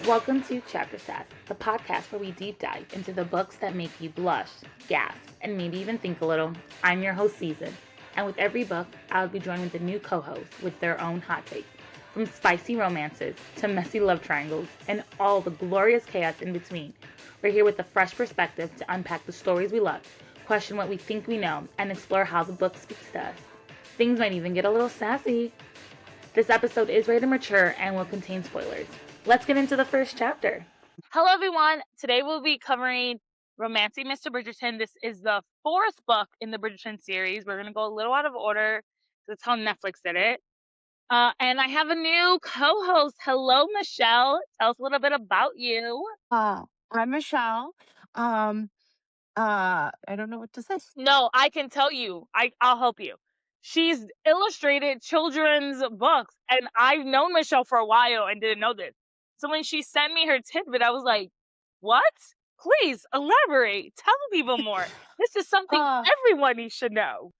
Welcome to Chapter Sass, the podcast where we deep dive into the books that make you blush, gasp, and maybe even think a little. I'm your host, Season, and with every book, I'll be joined with a new co-host with their own hot take. From spicy romances to messy love triangles and all the glorious chaos in between, we're here with a fresh perspective to unpack the stories we love, question what we think we know, and explore how the book speaks to us. Things might even get a little sassy. This episode is rated mature and will contain spoilers. Let's get into the first chapter. Hello, everyone. Today we'll be covering Romancing Mister Bridgerton. This is the fourth book in the Bridgerton series. We're going to go a little out of order. That's how Netflix did it. And I have a new co-host. Hello, Michelle. Tell us a little bit about you. I'm Michelle. I don't know what to say. No, I can tell you. I'll help you. She's illustrated children's books, and I've known Michelle for a while and didn't know this. So when she sent me her tidbit, I was like, what? Please elaborate. Tell people more. This is something everybody should know.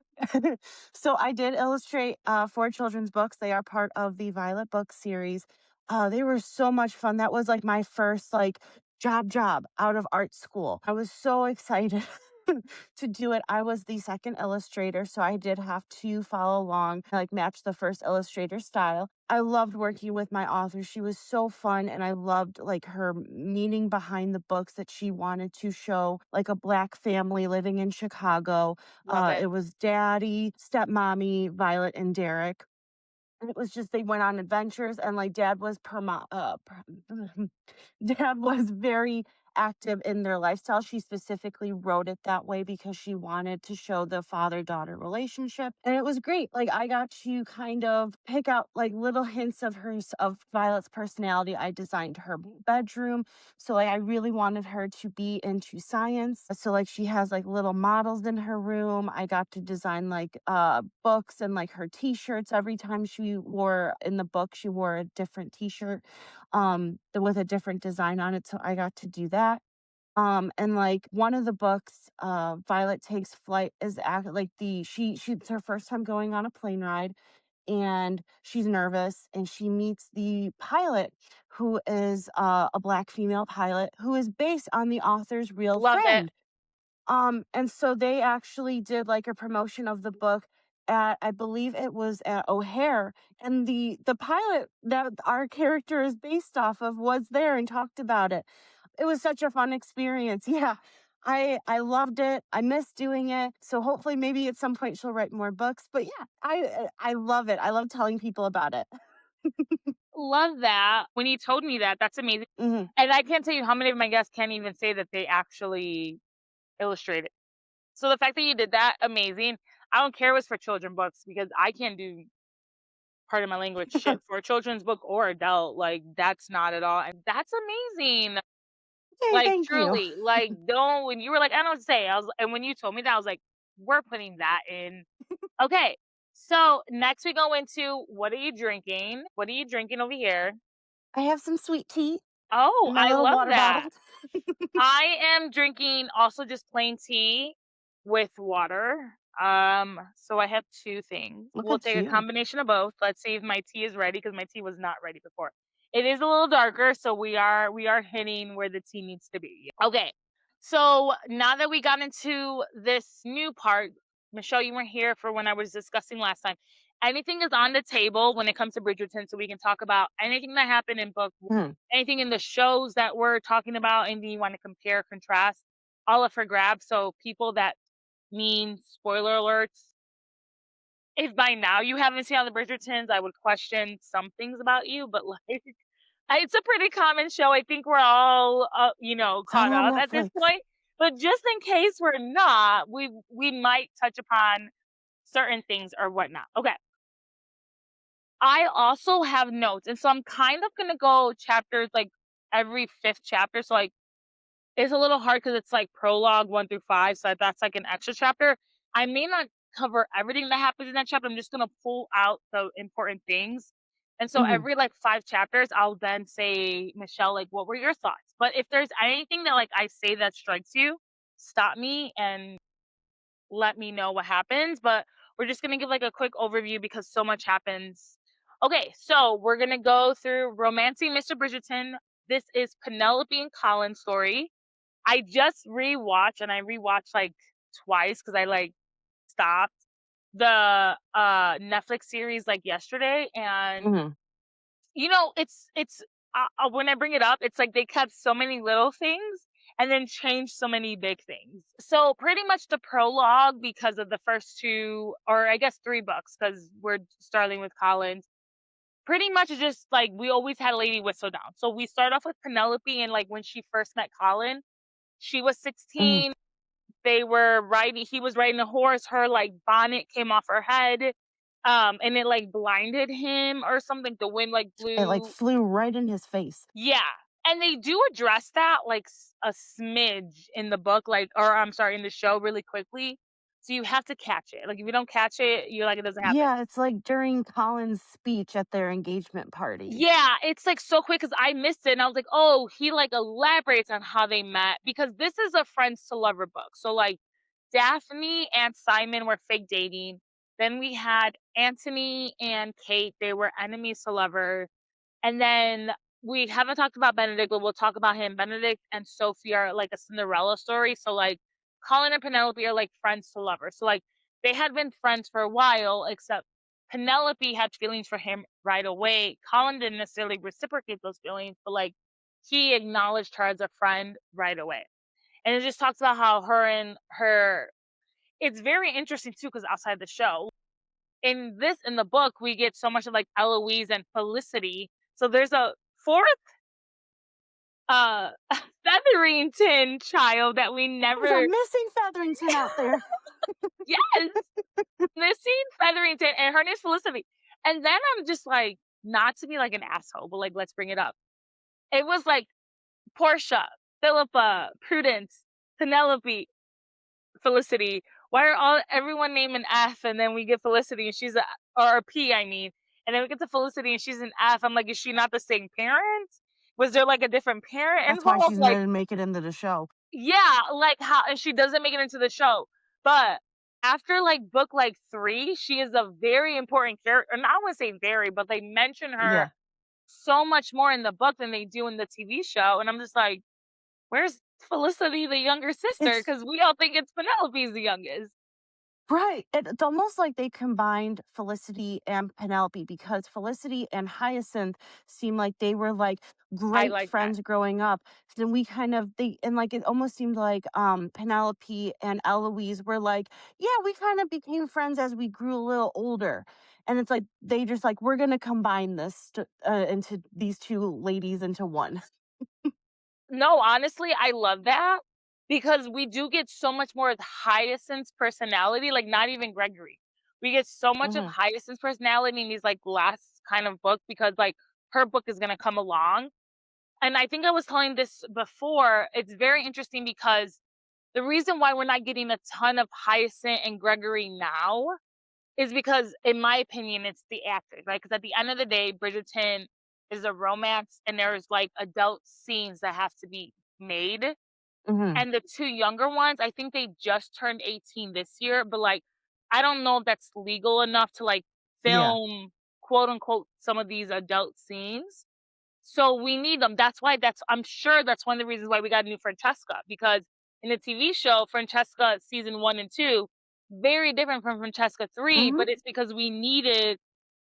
So I did illustrate 4 children's books. They are part of the Violet book series. They were so much fun. That was like my first job out of art school. I was so excited to do it. I was the second illustrator, so I did have to follow along, like match the first illustrator style. I loved working with my author. She was so fun, and I loved like her meaning behind the books, that she wanted to show like a Black family living in Chicago. It was Daddy, stepmommy, Violet, and Derek. And it was just, they went on adventures, and like Dad was Dad was very active in their lifestyle. She specifically wrote it that way because she wanted to show the father-daughter relationship. And it was great. Like, I got to kind of pick out like little hints of of Violet's personality. I designed her bedroom. So like I really wanted her to be into science. So like she has like little models in her room. I got to design like books and like her t-shirts. Every time she wore in the book, she wore a different t-shirt with a different design on it. So I got to do that. And like one of the books, Violet takes flight is it's her first time going on a plane ride, and she's nervous, and she meets the pilot, who is a Black female pilot who is based on the author's real Love friend. it. And so they actually did like a promotion of the book at, I believe it was at O'Hare, and the pilot that our character is based off of was there and talked about it. It was such a fun experience. Yeah. I loved it. I miss doing it. So hopefully maybe at some point she'll write more books. But yeah, I love it. I love telling people about it. Love that. When you told me that, that's amazing. hmm And I can't tell you how many of my guests can't even say that they actually illustrated. So the fact that you did that, amazing. I don't care if it's for children books because I can't do, pardon my language, shit for a children's book or adult. Like, that's not at all. And that's amazing. Hey, Like, thank you. truly. Like, don't, when you were like, I don't know what to say. And when you told me that, I was like, we're putting that in. Okay. So next we go into, what are you drinking? What are you drinking over here? I have some sweet tea Oh, in my I little love water that. bottle. I am drinking also just plain tea with water. So I have 2 things. Look We'll at take a you. combination of both. Let's see if my tea is ready because my tea was not ready before. It is a little darker, so we are hitting where the tea needs to be. Okay. So now that we got into this new part, Michelle, you weren't here for when I was discussing last time. Anything is on the table when it comes to Bridgerton, so we can talk about anything that happened in book, Hmm. anything in the shows that we're talking about, anything you want to compare, contrast, all up for grabs. So people that mean spoiler alerts. If by now you haven't seen all the Bridgertons, I would question some things about you, but like it's a pretty common show. I think we're all It's caught all on up at this Netflix. point. But just in case we're not, we might touch upon certain things or whatnot. Okay. I also have notes, and so I'm kind of gonna go chapters like every 5th chapter. So like it's a little hard because it's like prologue 1 through 5, so that's like an extra chapter. I may not cover everything that happens in that chapter. I'm just gonna pull out the important things. And so hmm every like 5 chapters, I'll then say, Michelle, like, what were your thoughts? But if there's anything that like I say that strikes you, stop me and let me know what happens, but we're just gonna give like a quick overview because so much happens. Okay, so we're gonna go through Romancing Mr. Bridgerton. This is Penelope and Colin's story. I just rewatched and I rewatched like twice because I like stopped the Netflix series like yesterday, and Mhm. it's when I bring it up, it's like they kept so many little things and then changed so many big things. So pretty much the prologue, because of the first two, or I guess three books, because we're starting with Collins. Pretty much it's just like we always had Lady Whistledown. So we start off with Penelope, and like when she first met Colin, she was Mhm. 16. They were riding He was riding a horse, her, like, bonnet came off her head, and it, like, blinded him or something, the wind, like, It, like, blew. flew right in his face. Yeah, and they do address that, like, a smidge in the book, like, or I'm sorry, in the show really quickly, so you have to catch it, like, if you don't catch it, you're like, "It doesn't happen." Yeah, it's like during Colin's speech at their engagement party. Yeah, it's, like, so quick because I missed it, and I was like, "Oh, he, like, elaborates on how they met," because this is a friends to lover book, so, like, Daphne and Simon were fake dating. Then we had Anthony and Kate, they were enemies to lovers. And then we haven't talked about Benedict, but we'll talk about him. Benedict and Sophie are like a Cinderella story. So like Colin and Penelope are like friends to lovers. So like they had been friends for a while, except Penelope had feelings for him right away. Colin didn't necessarily reciprocate those feelings, but like he acknowledged her as a friend right away. And it just talks about how her and her, it's very interesting too, because outside the show, in the book, we get so much of like Eloise and Felicity. So there's a fourth uh Featherington child that we There's a never. missing Featherington out there. Yes, missing Featherington, and her name's Felicity. And then I'm just like, not to be like an asshole, but like let's bring it up. It was like Portia, Philippa, Prudence, Penelope, Felicity. Why are all everyone named an F, and then we get Felicity and she's a, or a P, I mean, and then we get to Felicity and she's an F. I'm like, is she not the same parent? Was there like a different parent That's why involved? she's Like, gonna make it into the show. yeah, like how, and she doesn't make it into the show. But after like book like three, she is a very important character. And I wouldn't say very, but they mention her Yeah. so much more in the book than they do in the TV show. And I'm just like, where's Felicity, the younger sister? It's Because we all think it's Penelope's the youngest. right. It's almost like they combined Felicity and Penelope because Felicity and Hyacinth seem like they were like I great like that. friends growing up. Then we kind of they and like it almost seemed like Penelope and Eloise were like, yeah, we kind of became friends as we grew a little older. And it's like they just like we're gonna combine into these two ladies into one. No, honestly, I love that because we do get so much more of Hyacinth's personality, like not even Gregory. We get so much of Hmm. Hyacinth's personality in these like last kind of book because like her book is gonna come along. And I think I was telling this before, it's very interesting because the reason why we're not getting a ton of Hyacinth and Gregory now is because, in my opinion, it's the actors, right? Because at the end of the day, Bridgerton is a romance and there's like adult scenes that have to be made. Hmm. And the two younger ones, I think they just turned 18 this year, but like, I don't know if that's legal enough to like Yeah. film quote unquote some of these adult scenes. So we need them. I'm sure that's one of the reasons why we got a new Francesca, because in the TV show, Francesca season 1 and 2, very different from Francesca 3, Hmm. but it's because we needed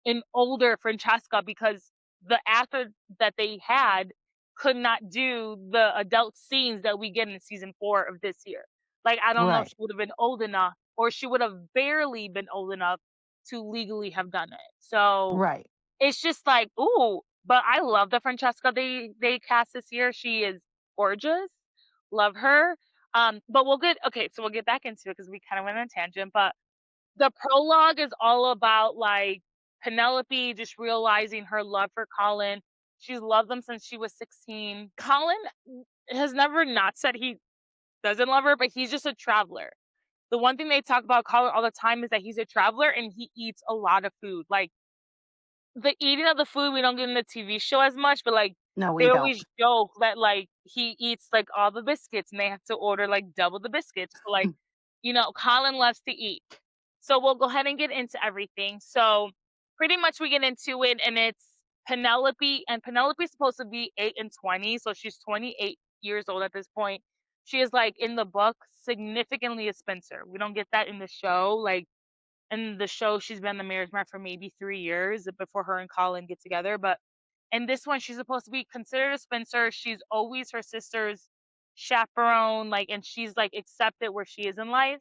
an older Francesca because the actor that they had could not do the adult scenes that we get in season 4 of this year. Like, I don't know if Right. she would have been old enough, or she would have barely been old enough to legally have done it. So Right. it's just like, ooh, but I love the Francesca they cast this year. She is gorgeous. Love her. But we'll get back into it because we kind of went on a tangent. But the prologue is all about like Penelope just realizing her love for Colin. She's loved him since she was 16. Colin has never not said he doesn't love her, but he's just a traveler. The one thing they talk about Colin all the time is that he's a traveler and he eats a lot of food. Like the eating of the food we don't get in the TV show as much, but, like, No, we they don't. always joke that, like, he eats, like, all the biscuits and they have to order, like, double the biscuits. So, like, Colin loves to eat. So we'll go ahead and get into everything. So pretty much we get into it, and it's Penelope, and Penelope's supposed to be 8 and 20, so she's 28 years old at this point. She is like in the book significantly a spinster. We don't get that in the show. Like in the show, she's been in the marriage mat for maybe 3 years before her and Colin get together. But in this one, she's supposed to be considered a spinster. She's always her sister's chaperone, like, and she's like accepted where she is in life.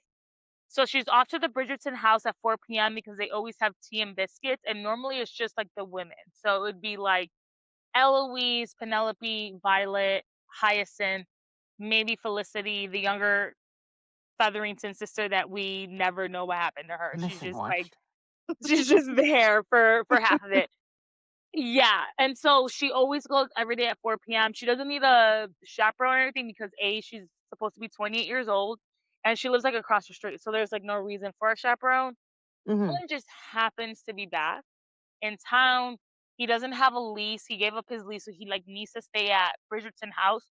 So she's off to the Bridgerton house at 4 p.m. because they always have tea and biscuits, and normally it's just like the women. So it would be like Eloise, Penelope, Violet, Hyacinth, maybe Felicity, the younger Featherington sister that we never know what happened to her. The She's missing just one. like she's just there for half of it. Yeah, and so she always goes every day at 4 p.m. She doesn't need a chaperone or anything because A, she's supposed to be 28 years old and she lives like across the street. So there's like no reason for a chaperone. Mhm. Colin just happens to be back in town. He doesn't have a lease. He gave up his lease, so he like needs to stay at Bridgerton House,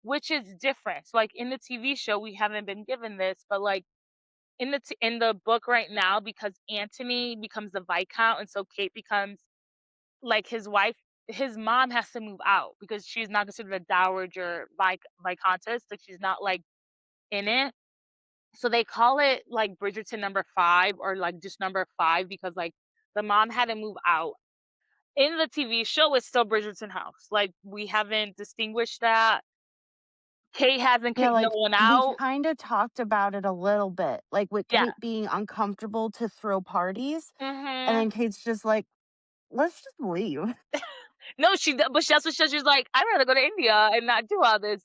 which is different. So like in the TV show, we haven't been given this, but like in the book right now, because Anthony becomes the Viscount and so Kate becomes like his wife, his mom has to move out because she's not considered a dowager viscountess, like she's not like in it. So they call it like Bridgerton number 5 or like just number 5 because like the mom had to move out. In the TV show, it's still Bridgerton House. Like we haven't distinguished that. Kate hasn't Yeah, kicked no like, one we out. kinda talked about it a little bit, like, with Yeah. Kate being uncomfortable to throw parties, and Mhm. then Kate's just like, "Let's just leave." No, but that's what she says. She's like, "I'd rather go to India and not do all this."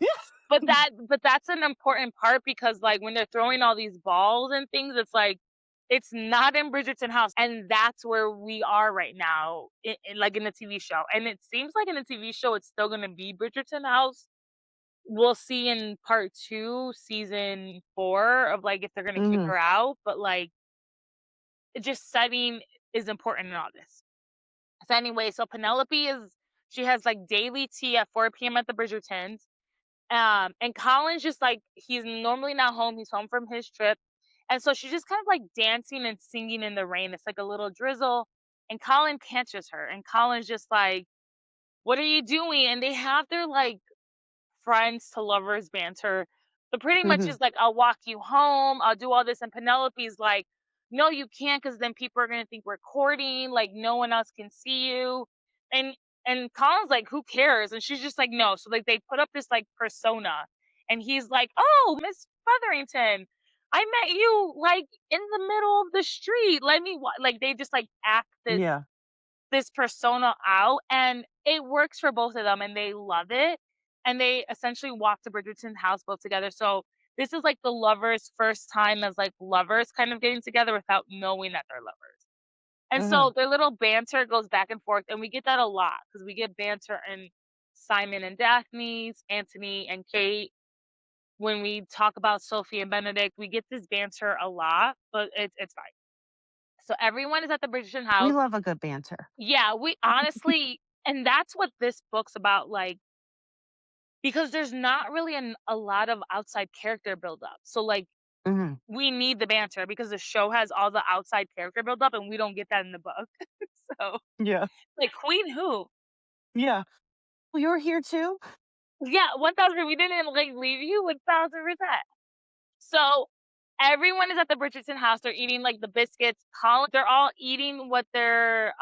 But that's an important part because, like, when they're throwing all these balls and things, it's like, it's not in Bridgerton House, and that's where we are right now, like, in the TV show, and it seems like in the TV show, it's still gonna be Bridgerton House. We'll see in part 2, season 4 of, like, if they're gonna kick Mhm. her out, but, like, just setting is important in all this. So anyway, so Penelope she has like daily tea at 4 p.m. at the Bridgertons. And Colin's just like he's normally not home. He's home from his trip. And so she's just kind of like dancing and singing in the rain. It's like a little drizzle. And Colin catches her. And Colin's just like, "What are you doing?" And they have their like friends to lovers banter. But pretty much Mhm. is like, "I'll walk you home. I'll do all this." And Penelope's like, "No, you can't, because then people are gonna think we're courting. Like no one else can see you." And and Colin's like, "Who cares?" And she's just like, "No." So like they put up this like persona, and he's like, "Oh, Miss Featherington, I met you like in the middle of the street. Let me like they just like act Yeah. this persona out, and it works for both of them, and they love it, and they essentially walk to Bridgerton house both together. So this is like the lovers' first time as like lovers kind of getting together without knowing that they're lovers. And Mhm. so their little banter goes back and forth, and we get that a lot because we get banter in Simon and Daphne's, Anthony and Kate. When we talk about Sophie and Benedict, we get this banter a lot, but it's fine. So everyone is at the Bridgerton We house. love a good banter. Yeah, we honestly, and that's what this book's about, like, because there's not really a lot of outside character buildup. So, like, Mhm. we need the banter because the show has all the outside character buildup, and we don't get that in the book. So, Yeah. like, Queen who? Yeah. "Well, you're here too?" Yeah, 1000. We didn't like leave you 1000%. So everyone is at the Bridgerton house. They're eating like the biscuits. Colin, they're all eating what they're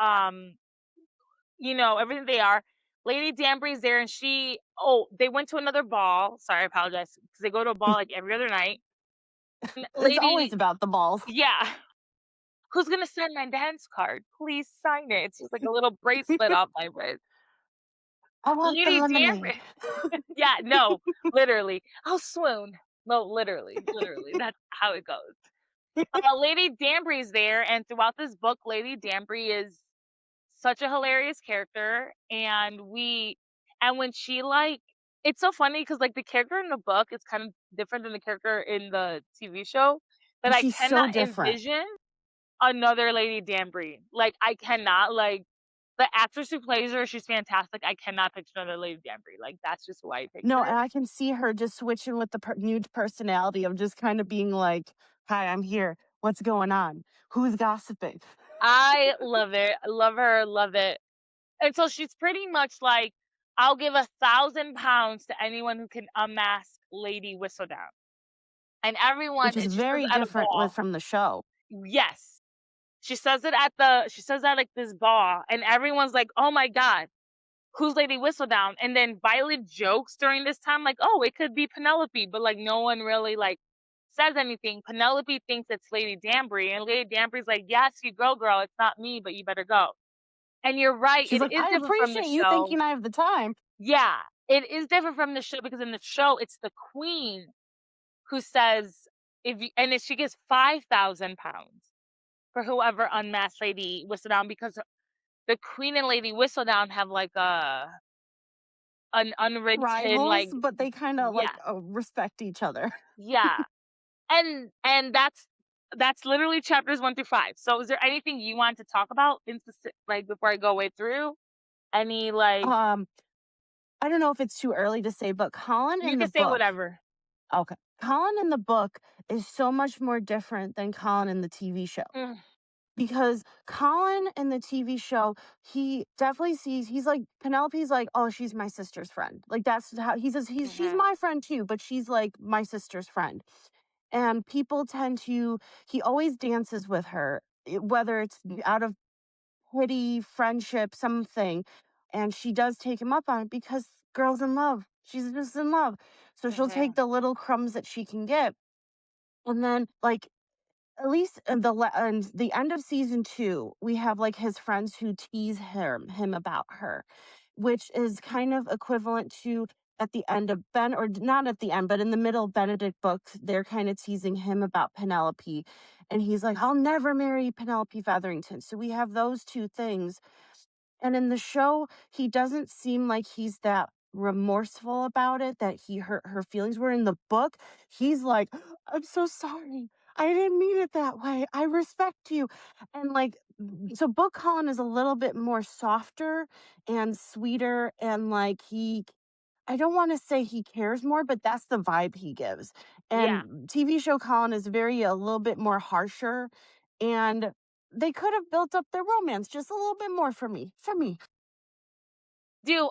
everything they are. Lady Danbury's there, and they went to another ball. Sorry, I apologize, because they go to a ball like every other night. And It's always Lady, about the balls. yeah, "Who's gonna sign my dance card? Please sign it." It's just like a little bracelet off my wrist. "I want the Lady lemonade." Danbury, yeah, no, literally, I'll swoon. No, literally, that's how it goes. Lady Danbury's there, and throughout this book, Lady Danbury is such a hilarious character, and when she, like, it's so funny because like, the character in the book is kind of different than the character in the TV show, that I She's so cannot different. envision another Lady Danbury. Like, I cannot, like, the actress who plays her, she's fantastic. I cannot picture another Lady Danbury. Like, that's just who I No, picture. and I can see her just switching with the new personality of just kinda being like, Hi, I'm here. What's going on? Who's gossiping? I love it. I love her, love it. And so she's pretty much like, "I'll give £1,000 to anyone who can unmask Lady Whistledown." And Which everyone is and she says very at a different with ball. from the show. Yes. She says at, like, this ball, and everyone's like, "Oh my god, who's Lady Whistledown?" And then Violet jokes during this time, like, "Oh, it could be Penelope," but, like, no one really, like, says anything. Penelope thinks it's Lady Danbury, and Lady Danbury's like, "Yes, you go, girl. It's not me, but you better go." And you're right, She's it like, is I different from the appreciate you show. thinking I have the time. Yeah, it is different from the show because in the show, it's the queen who says, if you and if she gives £5,000 for whoever unmasked Lady Whistledown because the queen and Lady Whistledown have, like, an unwritten, Rivals, like. but they kind of Yeah, like respect each other. yeah, and that's literally chapters 1 through 5. So is there anything you want to talk about in like, before I go way through? Any, like. Um, I don't know if it's too early to say, but Colin You in the can say book, whatever. okay, Colin in the book is so much more different than Colin in the TV show. Mm, Because Colin in the TV show, he definitely sees he's like Penelope's like, "Oh, she's my sister's friend." Like that's how he says she's mhm, my friend too, but she's like my sister's friend. And people tend to he always dances with her, whether it's out of pity, friendship, something. And she does take him up on it because girl's in love. She's just in love. So she'll take mhm, the little crumbs that she can get. And then like at least in the end of season 2, we have, like, his friends who tease him about her, which is kind of equivalent to at the end of not at the end, but in the middle of Benedict books, they're kinda teasing him about Penelope, and he's like, "I'll never marry Penelope Featherington." So we have those 2 things, and in the show, he doesn't seem like he's that remorseful about it, that he hurt her feelings. Where in the book, he's like, I'm so sorry. I didn't mean it that way. I respect you. And like, so book Colin is a little bit more softer and sweeter. And like, I don't want to say he cares more, but that's the vibe he gives. yeah. And TV show Colin is a little bit more harsher. And they could have built up their romance just a little bit more for me. For me.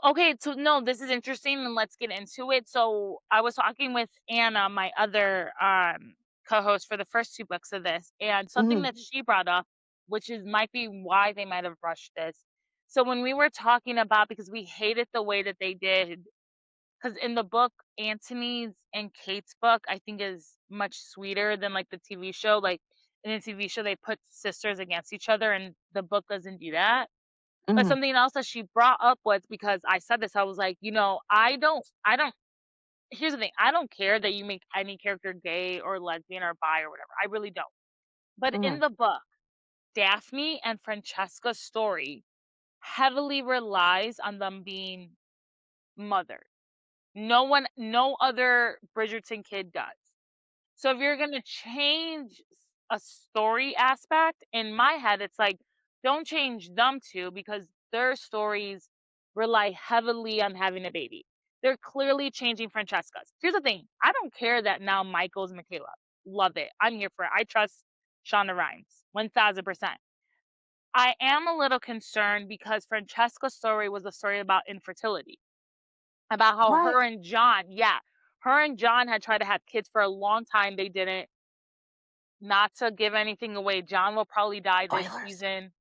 Okay, so no, this is interesting and let's get into it. So I was talking with Anna, my other co-host for the first 2 books of this, and something Mhm, that she brought up, which is might be why they might have rushed this. So when we were talking about because we hated the way that they did, because in the book, Antony's and Kate's book, I think is much sweeter than like the TV show. Like in the TV show, they put sisters against each other, and the book doesn't do that. But mhm, something else that she brought up was because I said this, I was like, I don't here's the thing, I don't care that you make any character gay or lesbian or bi or whatever. I really don't. But in mhm. the book, Daphne and Francesca's story heavily relies on them being mothers. No other Bridgerton kid does. So if you're gonna change a story aspect, in my head, it's like, don't change them two because their stories rely heavily on having a baby. They're clearly changing Francesca's. Here's the thing: I don't care that now Michael's Michaela. Love it. I'm here for it. I trust Shonda Rhimes 1000%. I am a little concerned because Francesca's story was a story about infertility, about how Right. her and John had tried to have kids for a long time. They didn't. Not to give anything away, John will probably die this Spoilers. season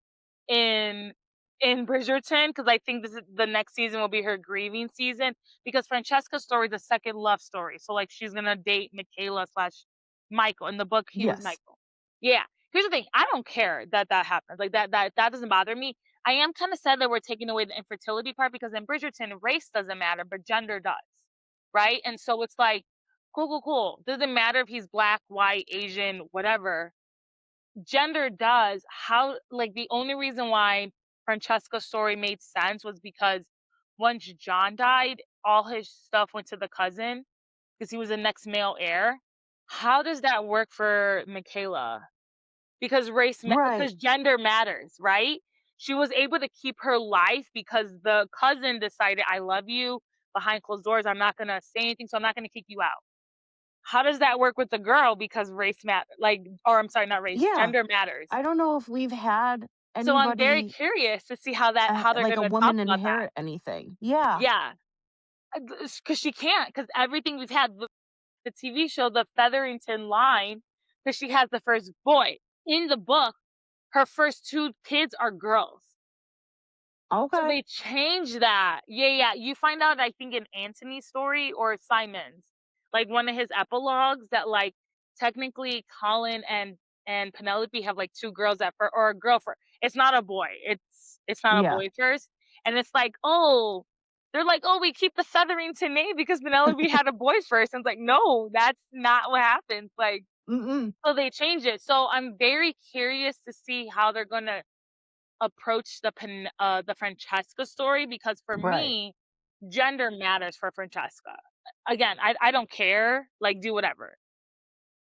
in in Bridgerton because I think this is the next season will be her grieving season because Francesca's story is a second love story. So like she's gonna date Michaela slash Michael. In the book, he was Yes. Michael. Yeah. Here's the thing: I don't care that that happens. Like that doesn't bother me. I am kind of sad that we're taking away the infertility part because in Bridgerton, race doesn't matter, but gender does, right? And so it's like, cool, cool, cool. Doesn't matter if he's black, white, Asian, whatever. Gender does. How, like, the only reason why Francesca's story made sense was because once John died, all his stuff went to the cousin because he was the next male heir. How does that work for Michaela? Because Right. because gender matters, right? She was able to keep her life because the cousin decided, I love you behind closed doors. I'm not gonna say anything, so I'm not gonna kick you out. how does that work with the girl? Because or I'm sorry, not race, Yeah. gender matters. I don't know if we've had So I'm very anybody, curious to see how they're like a gonna talk woman about that. inherit anything. Yeah. Yeah, because she can't. Because everything we've had, the TV show, the Featherington line, because she has the first boy. In the book, her first 2 kids are girls. So Okay. they changed that. Yeah, yeah. You find out, I think, in Anthony's story or Simon's, like one of his epilogues, that like technically Colin and Penelope have like 2 girls at first, or a girl first. It's not a boy. It's not a Yeah. boy first. And it's like, oh, they're like, oh, we keep the Featherington name because Penelope had a boy first. And it's like, no, that's not what happens. Like, Mm-mm. so they changed it. So I'm very curious to see how they're gonna approach the Francesca story, because for Right. me, gender matters for Francesca. Again, I don't care, like, do whatever.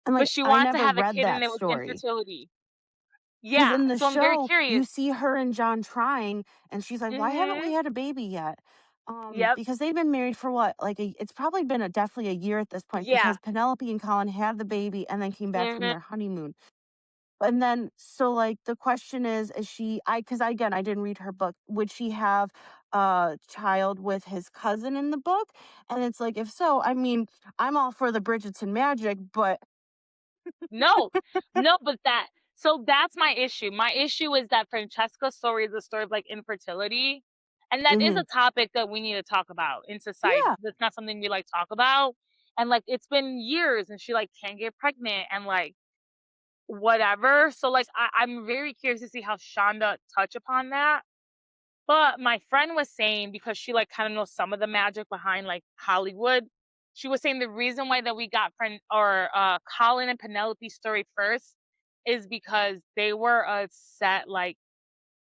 And But like she I wanted to never have a read kid and that it was story. infertility. Because Yeah, in the so I'm very show, curious. you see her and John trying, and she's like, "Why haven't we Mhm. had a baby yet?" Yep. Because they've been married for what, like it's probably been definitely a year at this point. Yeah. Because Penelope and Colin had the baby and then came back from Mhm. their honeymoon. And then, so like the question is she? Because again, I didn't read her book. Would she have a child with his cousin in the book? And it's like, if so, I mean, I'm all for the Bridgerton magic, but No. No, but that's my issue. My issue is that Francesca's story is a story of, like, infertility, and that is hmm a topic that we need to talk about in society. yeah, That's not something we, like, talk about, and, like, it's been years, and she, like, can't get pregnant and, like, whatever. So, like, I'm very curious to see how Shonda touch upon that. But my friend was saying, because she, like, kinda knows some of the magic behind, like, Hollywood, she was saying the reason why that we got Colin and Penelope's story first is because they were a set, like,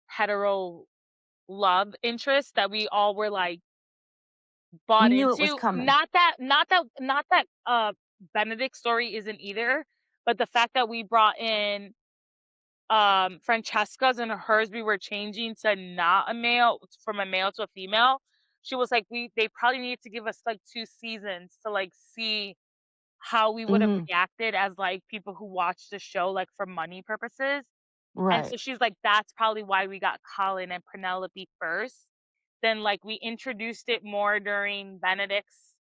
hetero love interest that we all were, like, we bought knew it was into. coming. Not that Benedict's story isn't either, but the fact that we brought in Francesca's and hers, we were changing to not a male, from a male to a female. She was like, they probably need to give us like 2 seasons to like see how we would have hmm reacted as like people who watch the show like for money purposes. And Right. so she's like, that's probably why we got Colin and Penelope first. Then like we introduced it more during Benedict's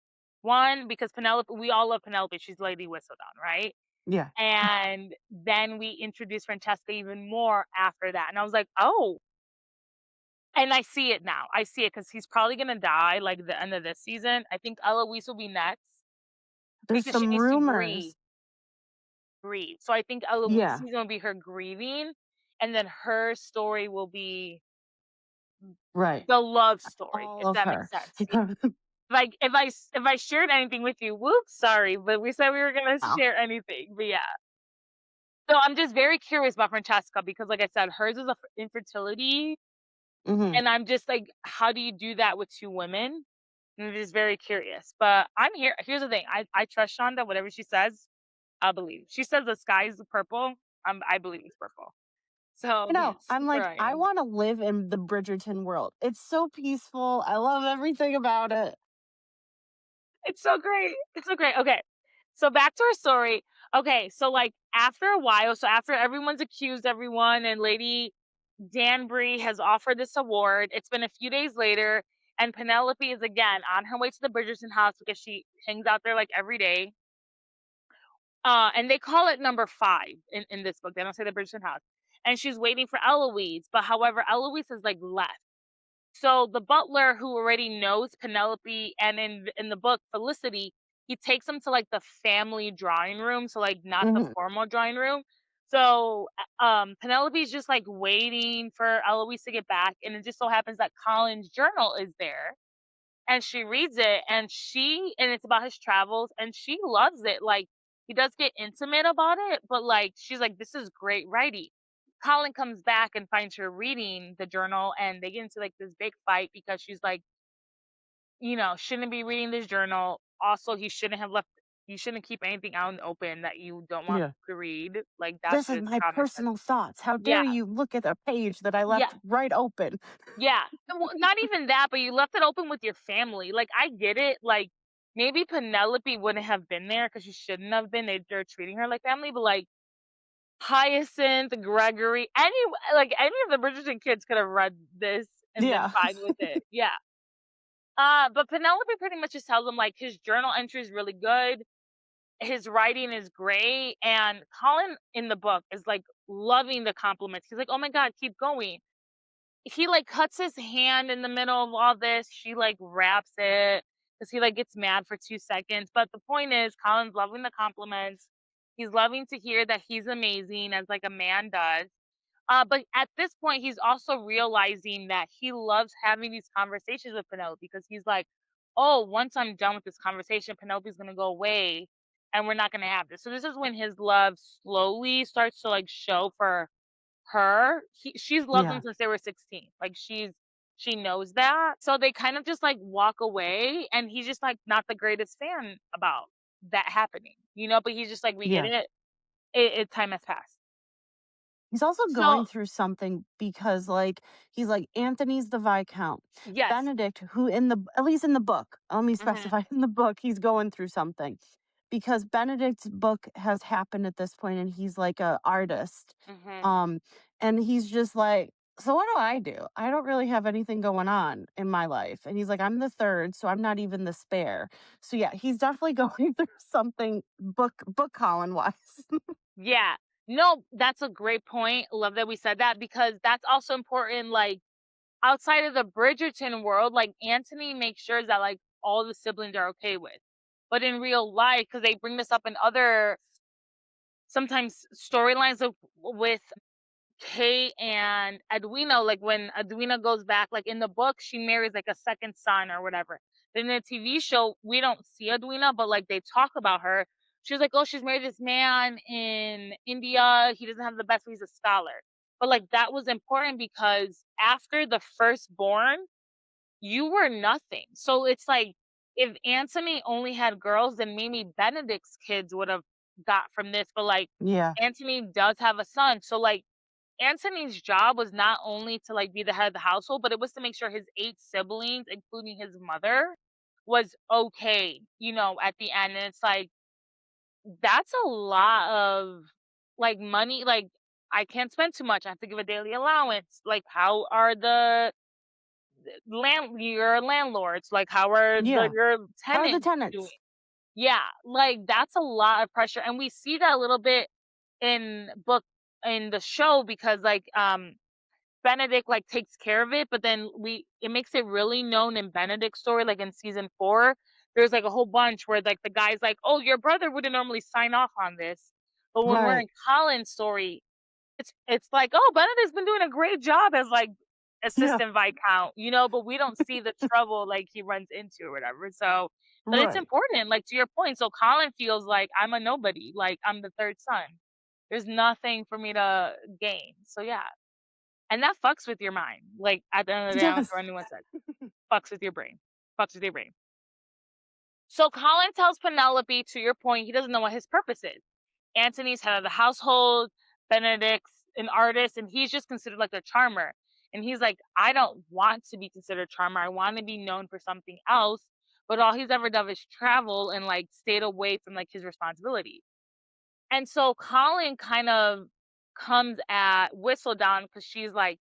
one, because Penelope, we all love Penelope. She's Lady Whistledown, right? Yeah. And then we introduced Francesca even more after that, and I was like, "Oh," and I see it now. I see it because he's probably gonna die, like, the end of this season. I think Eloise will be next There's because she some needs to rumors. grieve. So I think Eloise Yeah. season will be her grieving, and then her story will be Right. the love story, All if of that makes her. sense. Like, if I shared anything with you, whoops, sorry, but we said we were gonna Wow. share anything, but yeah. So I'm just very curious about Francesca because, like I said, hers is a infertility. hmm And I'm just like, how do you do that with 2 women? I'm just very curious. But I'm here. Here's the thing. I trust Shonda. Whatever she says, I believe. She says the sky is purple. I believe it's purple. So I know. that's I'm where like, I I am. want to live in the Bridgerton world. It's so peaceful. I love everything about it. It's so great. It's so great. Okay. So back to our story. Okay, so like after a while, so after everyone's accused everyone and Lady Danbury has offered this award, it's been a few days later, and Penelope is again on her way to the Bridgerton house because she hangs out there like every day. And they call it number 5 in this book. They don't say the Bridgerton house. And she's waiting for Eloise, but however, Eloise has like left. So the butler, who already knows Penelope, and in the book Felicity, he takes them to like the family drawing room, so like not the hmm formal drawing room. So Penelope's just like waiting for Eloise to get back, and it just so happens that Colin's journal is there, and she reads it, and it's about his travels, and she loves it. Like, he does get intimate about it, but like she's like, this is great writing. Colin comes back and finds her reading the journal, and they get into like this big fight because she's like, shouldn't be reading this journal. Also, you shouldn't keep anything out in the open that you don't want Yeah. to read. Like, that's This is just my common sense. personal thoughts. How Yeah. dare you look at a page that I Yeah. left right open? Yeah. And well, not even that, but you left it open with your family. Like, I get it. Like, maybe Penelope wouldn't have been there because she shouldn't have been. They're treating her like family, but like Hyacinth, Gregory, any of the Bridgerton kids could have read this and been Yeah. fine with it. Yeah. But Penelope pretty much just tells him like his journal entry is really good, his writing is great, and Colin in the book is like loving the compliments. He's like, "Oh my god, keep going." He like cuts his hand in the middle of all this. She like wraps it because he like gets mad for 2 seconds. But the point is, Colin's loving the compliments. He's loving to hear that he's amazing as like a man does. But at this point, he's also realizing that he loves having these conversations with Penelope because he's like, oh, once I'm done with this conversation, Penelope's gonna go away and we're not gonna have this. So this is when his love slowly starts to like show for her. She's loved him Yeah. since they were 16. Like she knows that. So they kind of just like walk away and he's just like not the greatest fan about that happening, but he's just like, we get Yeah. it. Time has passed. He's also So going through something because, like, he's like, Anthony's the Viscount. yes. Benedict, who at least in the book, let me Hmm. specify in the book, he's going through something because Benedict's book has happened at this point and he's like a artist. Hmm. Um, and he's just like, so what do I do? I don't really have anything going on in my life. And he's like, I'm the third, so I'm not even the spare. So yeah, he's definitely going through something book Colin wise. Yeah. No, that's a great point. Love that we said that because that's also important. Like outside of the Bridgerton world, like Anthony makes sure that like all the siblings are okay with. But in real life, because they bring this up in other sometimes storylines with Kate and Edwina, like when Edwina goes back, like in the book, she marries like a second son or whatever. Then in the TV show, we don't see Edwina, but like they talk about her. She's like, oh, she's married this man in India. He doesn't have the best, but he's a scholar. But like that was important because after the firstborn, you were nothing. So it's like if Anthony only had girls, then maybe Benedict's kids would have got from this. But like Yeah. Anthony does have a son. So like Anthony's job was not only to like be the head of the household, but it was to make sure his 8 siblings, including his mother, was okay, at the end. And it's like that's a lot of like money. Like I can't spend too much. I have to give a daily allowance. Like how are the your landlords? Like how are Yeah. your How are the tenants doing? tenants? Yeah, like that's a lot of pressure. And we see that a little bit in book in the show because like Benedict like takes care of it, but then it makes it really known in Benedict's story, like in season 4. There's like a whole bunch where like the guy's like, "Oh, your brother wouldn't normally sign off on this," but when we're in Right. Colin's story, it's like, "Oh, Benedict's been doing a great job as like Yeah. assistant viscount," but we don't see the trouble like he runs into or whatever. So, but it's Right. important, like to your point. So Colin feels like I'm a nobody, like I'm the third son. There's nothing for me to gain. So yeah. And that fucks with your mind. Like, at the end of the day, I don't Yes. care what anyone says. Fucks with your brain. Fucks with your brain. So Colin tells Penelope, to your point, he doesn't know what his purpose is. Anthony's head of the household, Benedict's an artist, and he's just considered like a charmer. And he's like, I don't want to be considered a charmer. I want to be known for something else. But all he's ever done is travel and like stayed away from like his responsibility. And so Colin kind of comes at Whistledown because he's like,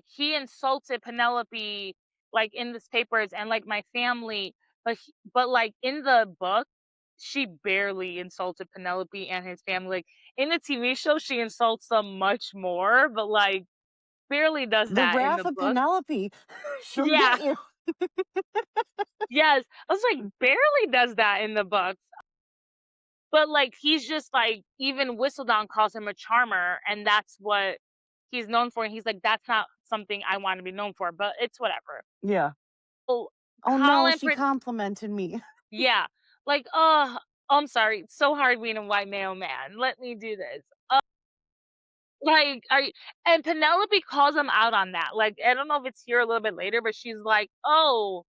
he insulted Penelope like in this papers and like my family, but like in the book, she barely insulted Penelope and his family. Like in the TV show, she insults them much more, but like barely does The that in wrath the of book. Penelope. She'll Yeah, get you. yes. I was like, barely does that in the book. But, like, he's just, like even Whistledown calls him a charmer, and that's what he's known for, and he's like, "That's not something I wanna be known for," but it's whatever. Yeah. So, Oh no, Colin she pret complimented me. yeah. Like, I'm sorry, it's so hard being a white male man. Let me do this." Like, I and Penelope calls him out on that. Like, I don't know if it's here a little bit later, but she's like, "Oh,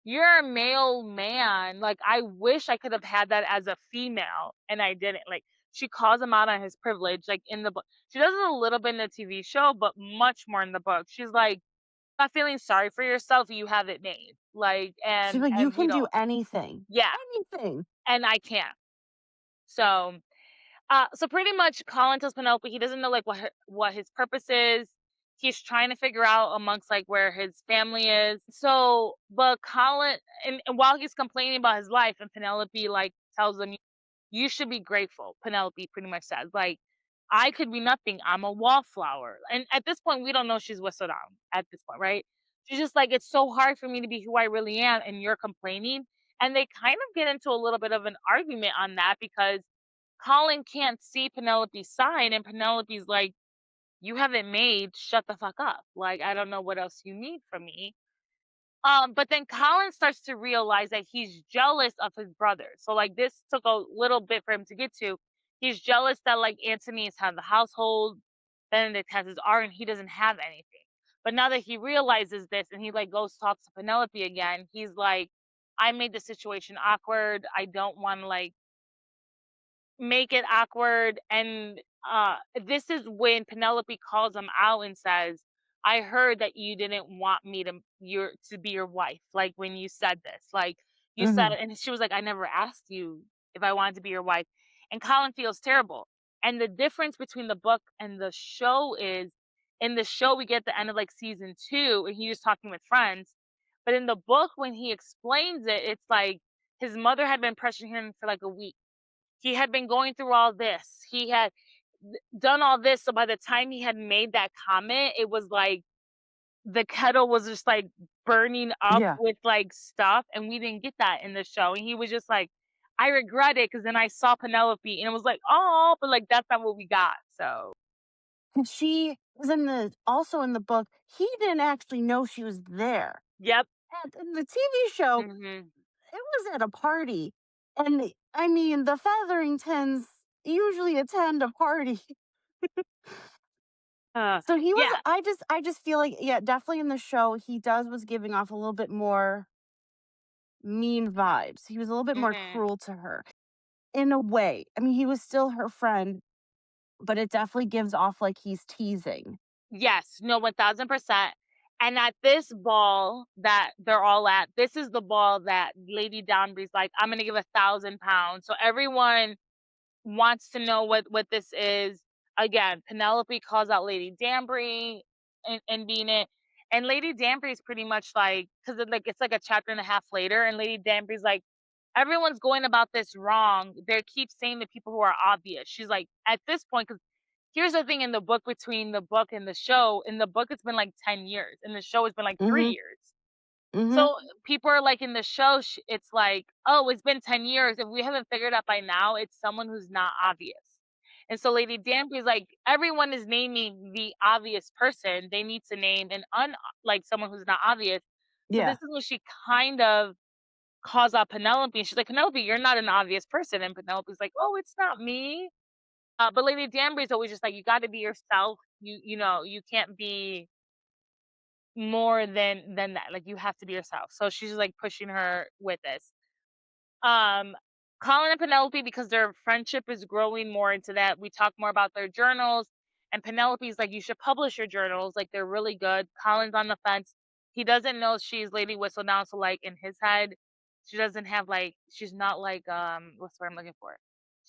you're a male man. Like, I wish I could have had that as a female, and I didn't." Like, she calls him out on his privilege, like, in the book. She does it a little bit in the TV show, but much more in the book. She's like, not feeling sorry for yourself, you have it made. Like, She's like, "You and you can do know, anything. yeah, Anything." and I can't. So, so pretty much Colin tells Penelope he doesn't know like what his purpose is. He's trying to figure out amongst like where his family is. So, but Colin, and while he's complaining about his life, and Penelope like tells him, "You should be grateful." Penelope pretty much says, like, "I could be nothing. I'm a wallflower." And at this point, we don't know she's Whistledown at this point, right? She's just like, "It's so hard for me to be who I really am, and you're complaining." And they kind of get into a little bit of an argument on that because Colin can't see Penelope's side, and Penelope's like, "You haven't made, shut the fuck up. Like, I don't know what else you need from me." But then Colin starts to realize that he's jealous of his brother. So like this took a little bit for him to get to. He's jealous that like Antony's had the household, Benedict has his art, and he doesn't have anything. But now that he realizes this and he like goes talks to Penelope again, he's like, "I made the situation awkward. I don't want to like make it awkward." And this is when Penelope calls him out and says, "I heard that you didn't want me to be your wife, like when you said this, like you said Mhm. it." And she was like, "I never asked you if I wanted to be your wife." And Colin feels terrible. And the difference between the book and the show is, in the show we get the end of like season 2 and he was talking with friends, but in the book when he explains it, it's like his mother had been pressuring him for like a week. He had been going through all this. He had done all this. So by the time he had made that comment, it was like the kettle was just like burning up Yeah. with like stuff. And we didn't get that in the show. And he was just like, "I regret it." Cause then I saw Penelope and it was like, "Oh," but like that's not what we got. So, 'Cause she was in the also in the book, he didn't actually know she was there. yep. And in the TV show, Hmm. it was at a party, and I mean, the Featheringtons usually attend a party. So he was Yeah. I just feel like, yeah, definitely in the show, he does was giving off a little bit more mean vibes. He was a little bit more Hmm. cruel to her in a way. I mean, he was still her friend, but it definitely gives off like he's teasing. Yes, no, 1000%. And at this ball that they're all at, this is the ball that Lady Danbury's like, "I'm gonna give £1,000." So everyone wants to know what this is. Again, Penelope calls out Lady Danbury and being it. And Lady Danbury's pretty much like, because it's like a chapter and a half later, and Lady Danbury's like, "Everyone's going about this wrong. They keep saying the people who are obvious." She's like, at this point, because here's the thing in the book between the book and the show. In the book, it's been like 10 years. In the show, it's been like three Mhm. years. Mhm. So people are like in the show, it's like, "Oh, it's been 10 years. If we haven't figured out by now, it's someone who's not obvious." And so Lady Danbury's like, everyone is naming the obvious person. They need to name an like someone who's not obvious. So this Yeah. is when she kind of calls out Penelope. She's like, "Penelope, you're not an obvious person." And Penelope's like, "Oh, it's not me." But Lady Danbury's always just like, "You got to be yourself. You know, you can't be more than that. Like you have to be yourself." So she's like pushing her with this. Um, Colin and Penelope, because their friendship is growing more into that, we talk more about their journals. And Penelope's like, "You should publish your journals. Like they're really good." Colin's on the fence. He doesn't know she's Lady Whistledown, so like in his head, she doesn't have like she's not like what's the word I'm looking for?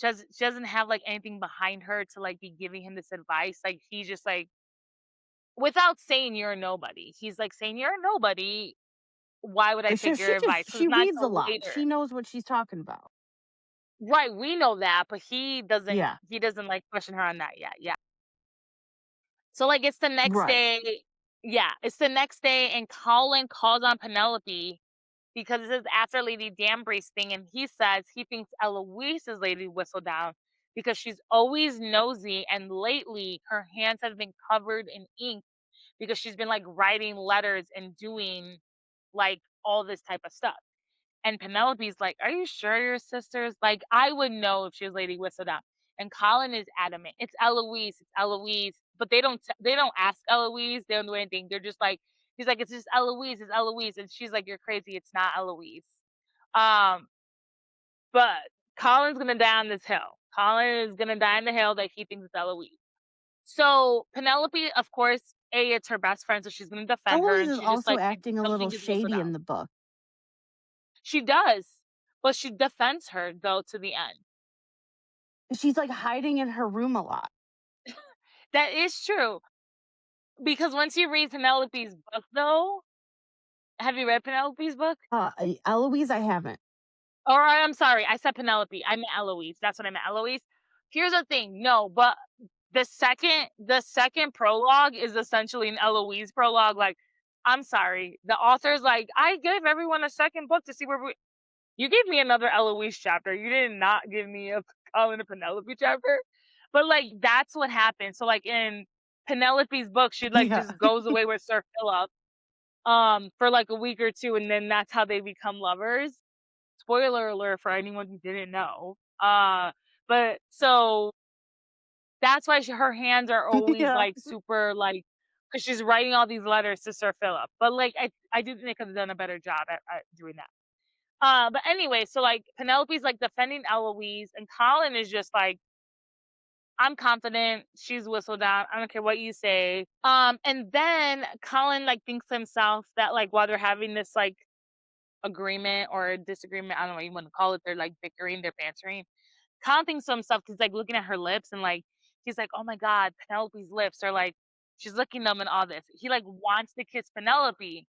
She doesn't have like anything behind her to like be giving him this advice. Like he's just like, without saying you're a nobody. He's like saying you're a nobody. Why would I take your advice? Because She it's not reads a till lot. later. She knows what she's talking about. Right, we know that, but he doesn't Yeah. he doesn't, like, question her on that yet, yeah. So, like, it's the next Right. day. Yeah, it's the next day, and Colin calls on Penelope because this is after Lady Danbury's thing, and he says he thinks Eloise is Lady Whistledown because she's always nosy, and lately her hands have been covered in ink because she's been, like, writing letters and doing, like, all this type of stuff. And Penelope's like, "Are you sure you're sisters? Like, I would know if she was Lady Whistledown." And Colin is adamant. "It's Eloise. It's Eloise." But they don't ask Eloise. They don't do anything. They're just like, he's like, "It's just Eloise. It's Eloise." And she's like, "You're crazy. It's not Eloise." Um, but Colin's gonna die on this hill. Colin is gonna die on the hill that he thinks it's Eloise. So Penelope, of course, it's her best friend, so she's gonna defend her, Eloise and is she just also like acting a comes little and gets whistled shady down. in the book. She does, but she defends her though to the end. She's like hiding in her room a lot. That is true because once you read Penelope's book, though, have you read Penelope's book? Eloise, I haven't. Or I'm sorry, I said Penelope. I meant Eloise. That's what I meant, Eloise. Here's the thing, no, but the second prologue is essentially an Eloise prologue. Like, I'm sorry, the author's like, I gave everyone a second book to see where we. You gave me another Eloise chapter. You did not give me a Colin and Penelope chapter. But like that's what happened. So like in Penelope's book, she like Yeah. just goes away with Sir Philip for like a week or two, and then that's how they become lovers. Spoiler alert for anyone who didn't know. But so that's why her hands are always Yeah. like super like because she's writing all these letters to Sir Philip. But like I do think they could have done a better job at doing that. But anyway, so like Penelope's like defending Eloise, and Colin is just like, I'm confident. She's Whistledown. I don't care what you say. And then Colin like thinks to himself that like while they're having this like agreement or disagreement, I don't know what you want to call it, they're like bickering, they're bantering. Colin thinks to himself, he's like looking at her lips and like he's like, oh my god, Penelope's lips are like she's licking them and all this. He like wants to kiss Penelope.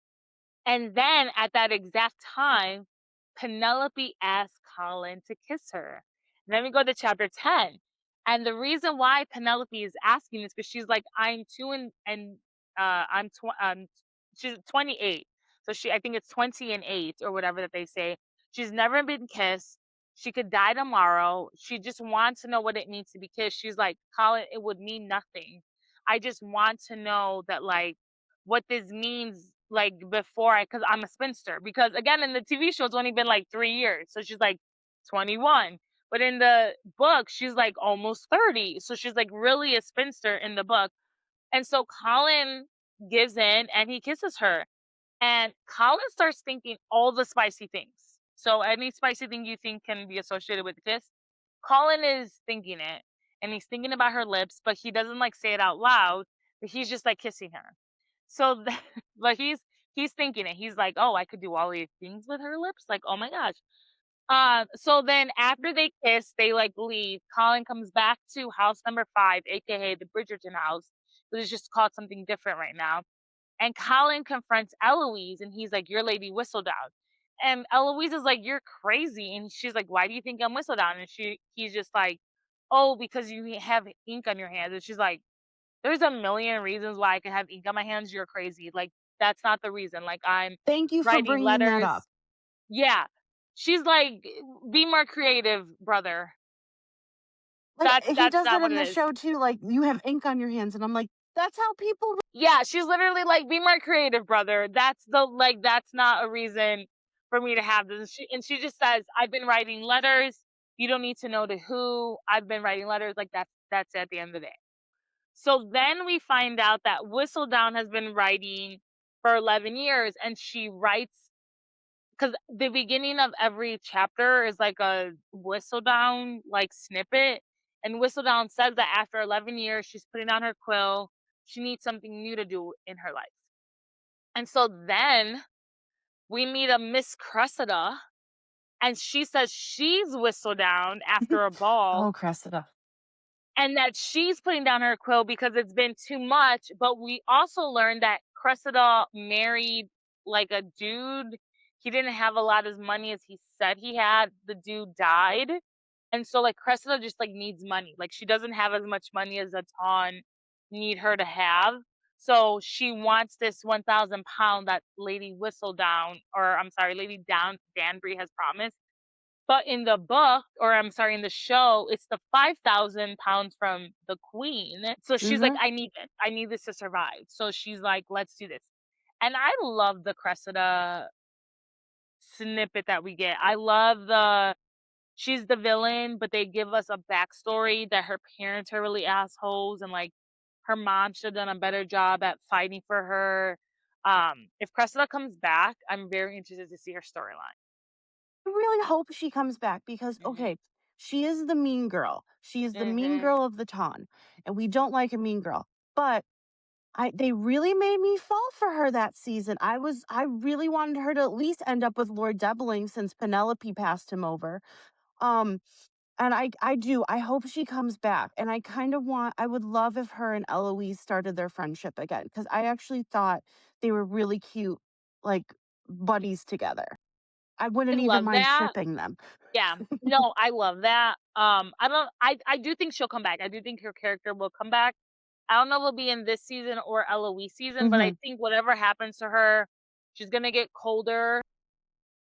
And then at that exact time, Penelope asks Colin to kiss her. And then we go to chapter 10. And the reason why Penelope is asking is because she's like, I'm two and she's 28. So I think it's 20 and 8 or whatever that they say. She's never been kissed. She could die tomorrow. She just wants to know what it means to be kissed. She's like, Colin, it would mean nothing. I just want to know that like what this means like before because I'm a spinster because again in the TV show it's only been like 3 years, so she's like 21, but in the book she's like almost 30, so she's like really a spinster in the book. And so Colin gives in and he kisses her, and Colin starts thinking all the spicy things. So any spicy thing you think can be associated with the kiss, Colin is thinking it, and he's thinking about her lips, but he doesn't like say it out loud, but he's just like kissing her. So, but he's thinking it. He's like, "Oh, I could do all these things with her lips." Like, "Oh my gosh." So then after they kiss, they like leave. Colin comes back to house number 5, aka the Bridgerton house, but it's just called something different right now. And Colin confronts Eloise, and he's like, "You're Lady Whistledown." And Eloise is like, "You're crazy." And she's like, "Why do you think I'm Whistledown?" And he's just like, "Oh, because you have ink on your hands." And she's like, there's a million reasons why I could have ink on my hands. You're crazy. Like, that's not the reason. Like, I'm Thank you for writing bringing that up. letters. Yeah. She's like, be more creative, brother. Like, he That's does not that what in it the is. show too, like, "You have ink on your hands," and I'm like, "That's how people." Yeah, she's literally like, be more creative, brother. That's not a reason for me to have this. And she just says, I've been writing letters. You don't need to know to who. I've been writing letters. Like that's it at the end of the day. So then we find out that Whistledown has been writing for 11 years, and she writes because the beginning of every chapter is like a Whistledown like snippet. And Whistledown says that after 11 years, she's putting down her quill. She needs something new to do in her life. And so then we meet a Miss Cressida, and she says she's Whistledown after a ball Oh, Cressida. and that she's putting down her quill because it's been too much. But we also learned that Cressida married like a dude. He didn't have a lot as money as he said he had. The dude died. And so like Cressida just like needs money. Like she doesn't have as much money as a Ton need her to have. So she wants this 1,000 pound that Lady Whistledown, or I'm sorry, Lady Danbury has promised. But in the book, or I'm sorry, in the show, it's the 5,000 pounds from the queen. So she's like, Mhm. I need it. I need this to survive. So she's like, let's do this. And I love the Cressida snippet that we get. I love she's the villain, but they give us a backstory that her parents are really assholes and like her mom should have done a better job at fighting for her. If Cressida comes back, I'm very interested to see her storyline. I really hope she comes back because, Mhm. okay, She is the mean girl. She is the mean Mhm. girl of the ton, and we don't like a mean girl. But they really made me fall for her that season. I really wanted her to at least end up with Lord Debeling since Penelope passed him over. Um, and I do. I hope she comes back. And I would love if her and Eloise started their friendship again because I actually thought they were really cute, like buddies together. I I wouldn't even love mind that. shipping them. Yeah. No, I love that. I do think she'll come back. I do think her character will come back. I don't know if it'll be in this season or Eloise season, but I Hmm. think whatever happens to her, she's gonna get colder.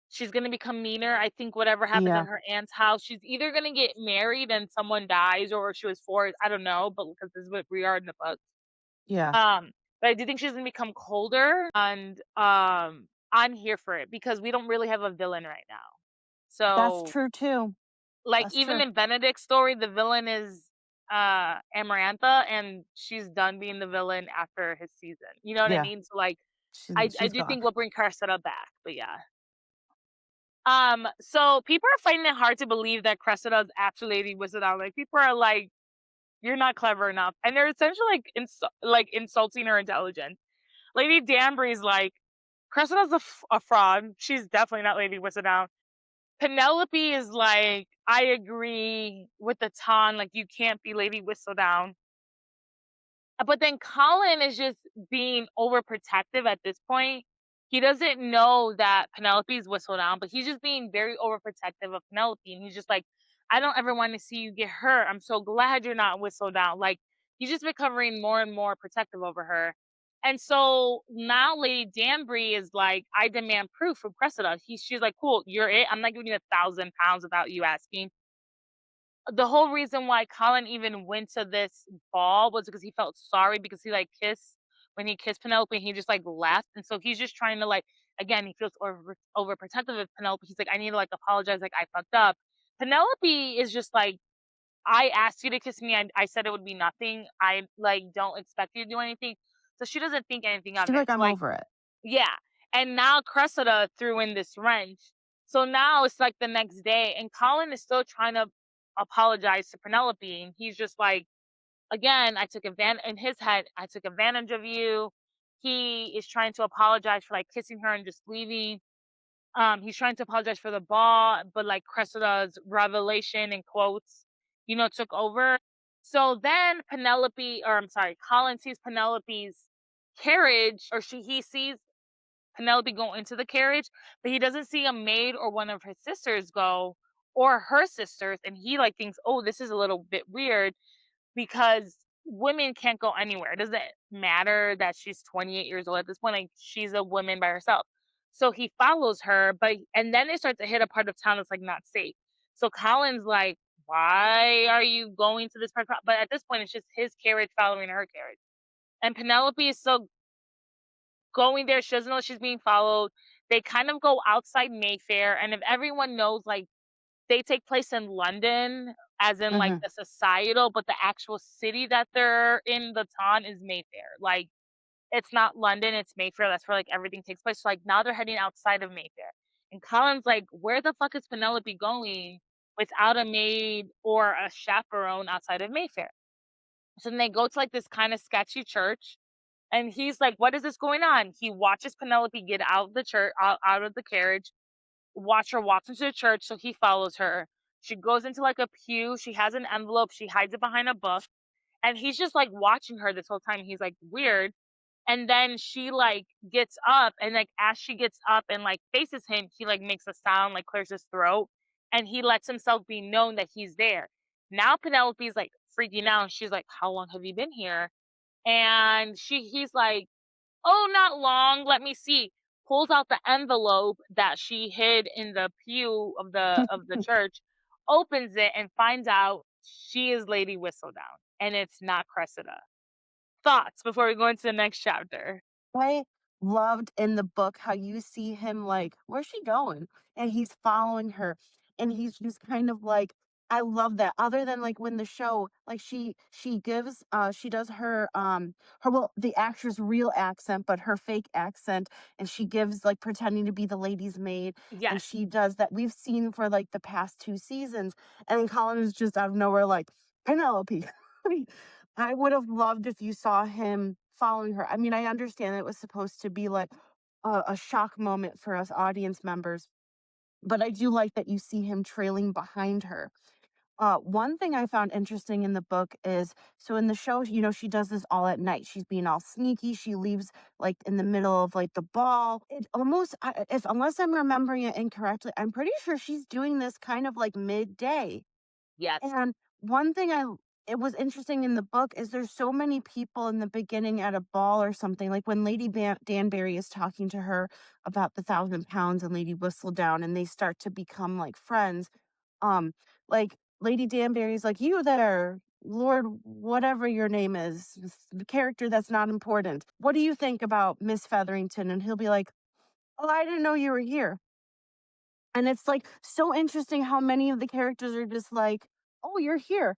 She's gonna become meaner. I think whatever happens Yeah, at her aunt's house, she's either gonna get married and someone dies, or she was forced. I don't know, but because this is what we are in the books. yeah, Um, but I do think she's gonna become colder, and I'm here for it because we don't really have a villain right now. that's So, true too. like, That's even true. in Benedict's story, the villain is Amarantha, and she's done being the villain after his season. You know what I Yeah, mean? So, like, I she's do gone. think we'll bring Cressida back, but yeah. So people are finding it hard to believe that Cressida is actually Lady Whistledown. Like, people are like, "You're not clever enough," and they're essentially like insulting her intelligence. Lady Danbury's like, "Cressida's a fraud. She's definitely not Lady Whistledown." Penelope is like, "I agree with the ton. Like, you can't be Lady Whistledown." But then Colin is just being overprotective at this point. He doesn't know that Penelope's whistled down, but he's just being very overprotective of Penelope. And he's just like, I don't ever want to see you get hurt. I'm so glad you're not whistled down. Like, he's just becoming more and more protective over her. And so now Lady Danbury is like, I demand proof from Cressida. She's like, cool, you're it. I'm not giving you £1,000 without you asking. The whole reason why Colin even went to this ball was because he felt sorry because he, like, kissed when he kissed Penelope, he just, like, left, and so he's just trying to, like, again, he feels overprotective of Penelope. He's like, "I need to, like, apologize, like, I fucked up." Penelope is just like, "I asked you to kiss me, I said it would be nothing. I, like, don't expect you to do anything." So she doesn't think anything of She's it. like, So, I'm like, over it. yeah, and now Cressida threw in this wrench. So now it's like the next day, and Colin is still trying to apologize to Penelope, and he's just like, again, I took advantage in his head, I took advantage of you. He is trying to apologize for like kissing her and just leaving. He's trying to apologize for the ball, but like Cressida's revelation in quotes, took over. So then Penelope, or I'm sorry, Colin sees Penelope's carriage, or he sees Penelope go into the carriage, but he doesn't see a maid or one of his sisters go, or her sisters, and he like thinks, "Oh, this is a little bit weird because women can't go anywhere." It doesn't matter that she's 28 years old at this point, like she's a woman by herself. So he follows her, and then they start to hit a part of town that's like not safe. So Colin's like, "Why are you going to this part?" But at this point, it's just his carriage following her carriage. And Penelope is still going there. She doesn't know she's being followed. They kind of go outside Mayfair, and if everyone knows, like, they take place in London, as in like Hmm. the societal, but the actual city that they're in, the town, is Mayfair. Like, it's not London, it's Mayfair. That's where like everything takes place. So like now they're heading outside of Mayfair. And Colin's like, where the fuck is Penelope going without a maid or a chaperone outside of Mayfair? So then they go to like this kind of sketchy church, and he's like, "What is this going on?" He watches Penelope get out of the church, out of the carriage, watch her walk into the church, so he follows her. She goes into like a pew. She has an envelope. She hides it behind a book, and he's just like watching her this whole time. He's like, weird. And then she like gets up, and like as she gets up and like faces him, he like makes a sound, like clears his throat, and he lets himself be known that he's there. Now Penelope's like freaking out. And she's like, "How long have you been here?" And he's like, "Oh, not long. Let me see." Pulls out the envelope that she hid in the pew of the church, opens it, and finds out she is Lady Whistledown, and it's not Cressida. Thoughts before we go into the next chapter? I loved in the book how you see him like, where's she going? And he's following her. And he's just kind of like I love that. Other than like when the show, like she gives she does her well the actress real accent, but her fake accent, and she gives like pretending to be the lady's maid, and Yes. she does that. We've seen for like the past 2 seasons, and then Colin is just out of nowhere like Penelope. I would have loved if you saw him following her. I mean, I understand it was supposed to be like a shock moment for us audience members, but I do like that you see him trailing behind her. One thing I found interesting in the book is so in the show, she does this all at night. She's being all sneaky. She leaves like in the middle of like the ball. It almost, if unless I'm remembering it incorrectly, I'm pretty sure she's doing this kind of like midday. Yes. And one thing it was interesting in the book is there's so many people in the beginning at a ball or something like when Lady Danbury is talking to her about the 1,000 pounds and Lady Whistledown, and they start to become like friends. um, like Lady Danbury's like, "You there, Lord, whatever your name is, the character that's not important. What do you think about Miss Featherington?" And he'll be like, "Oh, I didn't know you were here." And it's like so interesting how many of the characters are just like, "Oh, you're here."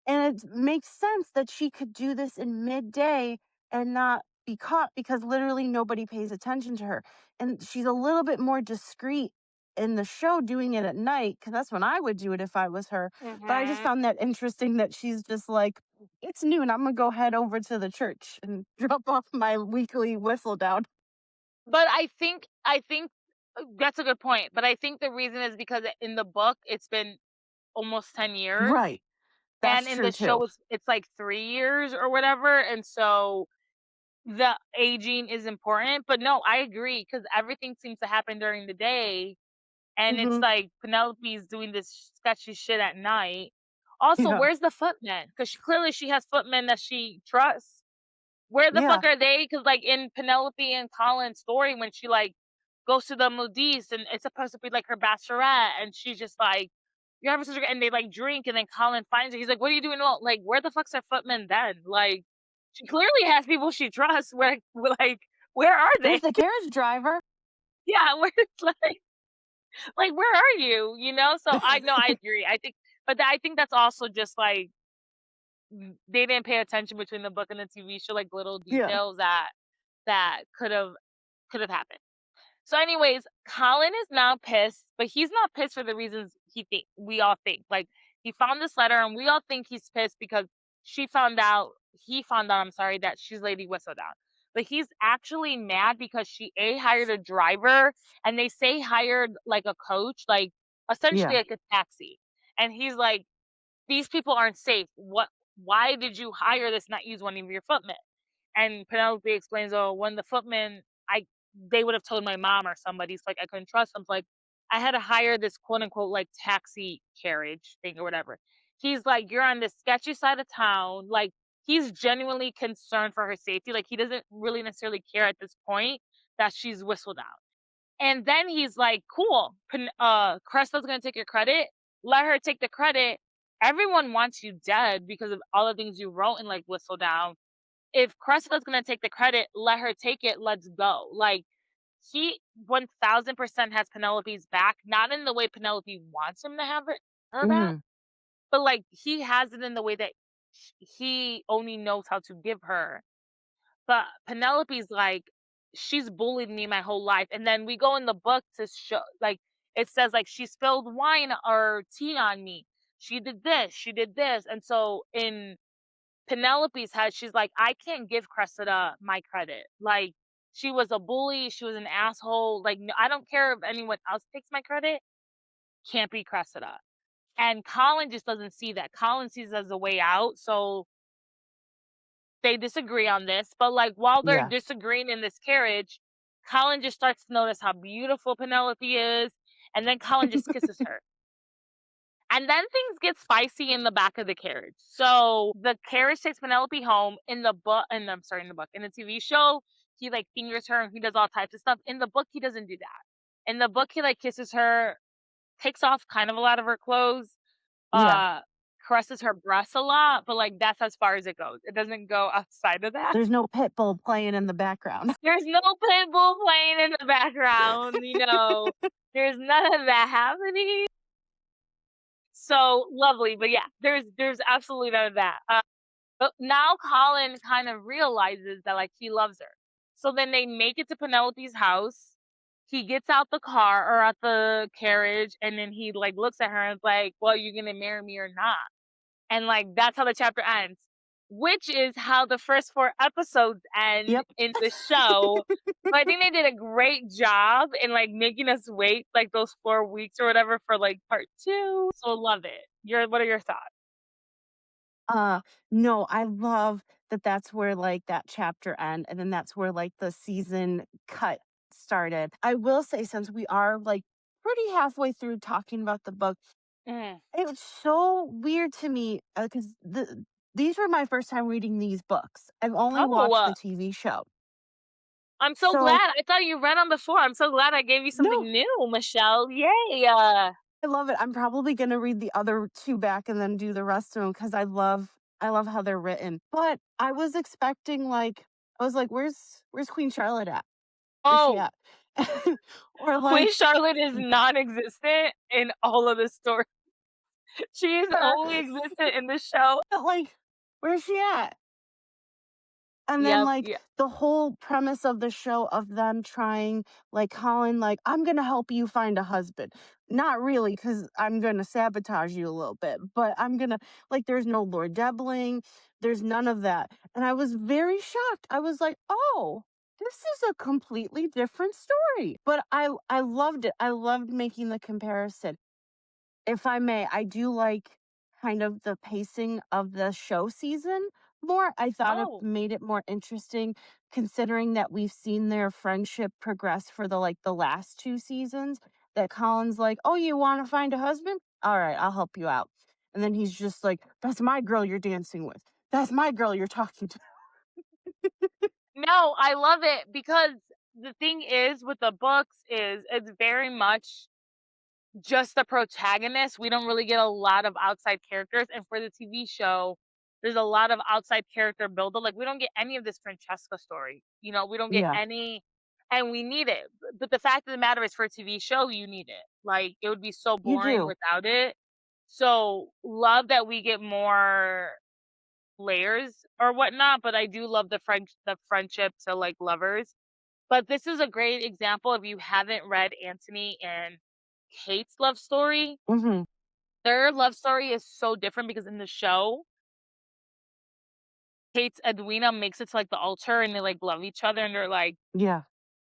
And it makes sense that she could do this in midday and not be caught because literally nobody pays attention to her. And she's a little bit more discreet in the show doing it at night because that's when I would do it if I was her. But I just Hmm. found that interesting that she's just like, it's noon. I'm going to go head over to the church and drop off my weekly whistle down. But I think that's a good point. But I think the reason is because in the book it's been almost 10 years, Right. and That's in true the too. show it's like 3 years or whatever, and so the aging is important. But no, I agree because everything seems to happen during the day, and it's Hmm. like Penelope's doing this sketchy shit at night. Also, Yeah. where's the footmen? Because clearly she has footmen that she trusts. Where the Yeah. fuck are they? Because like in Penelope and Colin's story, when she like goes to the Modiste and it's supposed to be like her bachelorette, and she's just like, "You have a sister," and they like drink, and then Colin finds her. He's like, "What are you doing alone?" Like, where the fuck's her footman then? Like, she clearly has people she trusts. Like, where are they? There's the carriage driver. Yeah, where's like where are you? You know? So I know I agree. I think that's also just like they didn't pay attention between the book and the TV show, like little Yeah. details that could have happened. So, anyways, Colin is now pissed, but he's not pissed for the reasons we all think. Like he found this letter, and we all think he's pissed because she found out. He found out. I'm sorry that she's Lady Whistledown. But he's actually mad because she hired a driver, and they say hired like a coach, like essentially Yeah. like a taxi. And he's like, these people aren't safe. Why did you hire this, not use one of your footmen? And Penelope explains, "Oh, when the footmen, they would have told my mom or somebody, so like I couldn't trust them. So, like I had to hire this quote unquote like taxi carriage thing or whatever." He's like, "You're on this sketchy side of town." Like he's genuinely concerned for her safety. Like he doesn't really necessarily care at this point that she's whistled out. And then he's like, "Cool, Cresta's gonna take your credit. Let her take the credit. Everyone wants you dead because of all the things you wrote in like Whistledown. If Cressida's gonna take the credit, let her take it. Let's go." Like he 1000% has Penelope's back, not in the way Penelope wants him to have her back, Hmm. but like he has it in the way that he only knows how to give her. But Penelope's like, she's bullied me my whole life. And then we go in the book to show, like, it says, like, she spilled wine or tea on me. She did this, she did this. And so in Penelope's head, she's like, I can't give Cressida my credit. Like, she was a bully, she was an asshole. Like, I don't care if anyone else takes my credit, can't be Cressida. And Colin just doesn't see that. Colin sees it as a way out. So they disagree on this, but like while they're Yeah. disagreeing in this carriage, Colin just starts to notice how beautiful Penelope is, and then Colin just kisses her. And then things get spicy in the back of the carriage. So the carriage takes Penelope home. In the book, and I'm sorry, in the book, in the TV show, he like fingers her and he does all types of stuff. In the book, he doesn't do that. In the book, he like kisses her, takes off kind of a lot of her clothes, Yeah. uh, caresses her breasts a lot, but like that's as far as it goes. It doesn't go outside of that. There's no pit bull playing in the background. There's no pit bull playing in the background, there's none of that happening. So lovely. But yeah, there's absolutely none of that. But now Colin kind of realizes that like he loves her. So then they make it to Penelope's house. He gets out the car or out the carriage, and then he like looks at her and is like, "Well, you gonna marry me or not?" And like that's how the chapter ends, which is how the first 4 episodes end Yep. in the show. So I think they did a great job in like making us wait like those 4 weeks or whatever for like part 2. So love it. What are your thoughts? Uh, no, I love that that's where, like, that chapter end, and then that's where, like, the season cut started. I will say since we are, like, pretty halfway through talking about the book, Mm. it was so weird to me, because these were my first time reading these books. I've only Oh, watched the TV show. I'm so So glad. I thought you read them before. I'm so glad I gave you something no, new, Michelle. Yay. I love it. I'm probably gonna read the other 2 back and then do the rest of them because I love how they're written. But I was expecting, like I was like, "Where's Queen Charlotte at? Where's she Oh, at?" Or Queen like, Charlotte is non-existent in all of the story. She is "Her," only existent in the show. like, "Where's she at?" And then, Yep. like, Yeah. the whole premise of the show of them trying like, Colin, like, "I'm gonna help you find a husband." Not really, because 'cause I'm gonna sabotage you a little bit, but I'm gonna like, there's no Lord Debling, there's none of that, and I was very shocked. I was like, "Oh, this is a completely different story." But I loved it. I loved making the comparison. If I may, I do like kind of the pacing of the show season more. I thought it Oh. made it more interesting considering that we've seen their friendship progress for the last 2 seasons. That Colin's like, "Oh, you want to find a husband? All right, I'll help you out." And then he's just like, "That's my girl you're dancing with. That's my girl you're talking to." No, I love it because the thing is with the books is it's very much just the protagonist. We don't really get a lot of outside characters. And for the TV show, there's a lot of outside character buildup. Like we don't get any of this Francesca story. We don't get Yeah, any, and we need it. But the fact of the matter is, for a TV show, you need it. Like it would be so you boring do. without it. So love that we get more layers or whatnot. But I do love the friendship to like lovers. But this is a great example if you haven't read Anthony and Kate's love story. Mhm. Their love story is so different because in the show, Kate's Edwina makes it to like the altar and they like love each other and they're like, Yeah.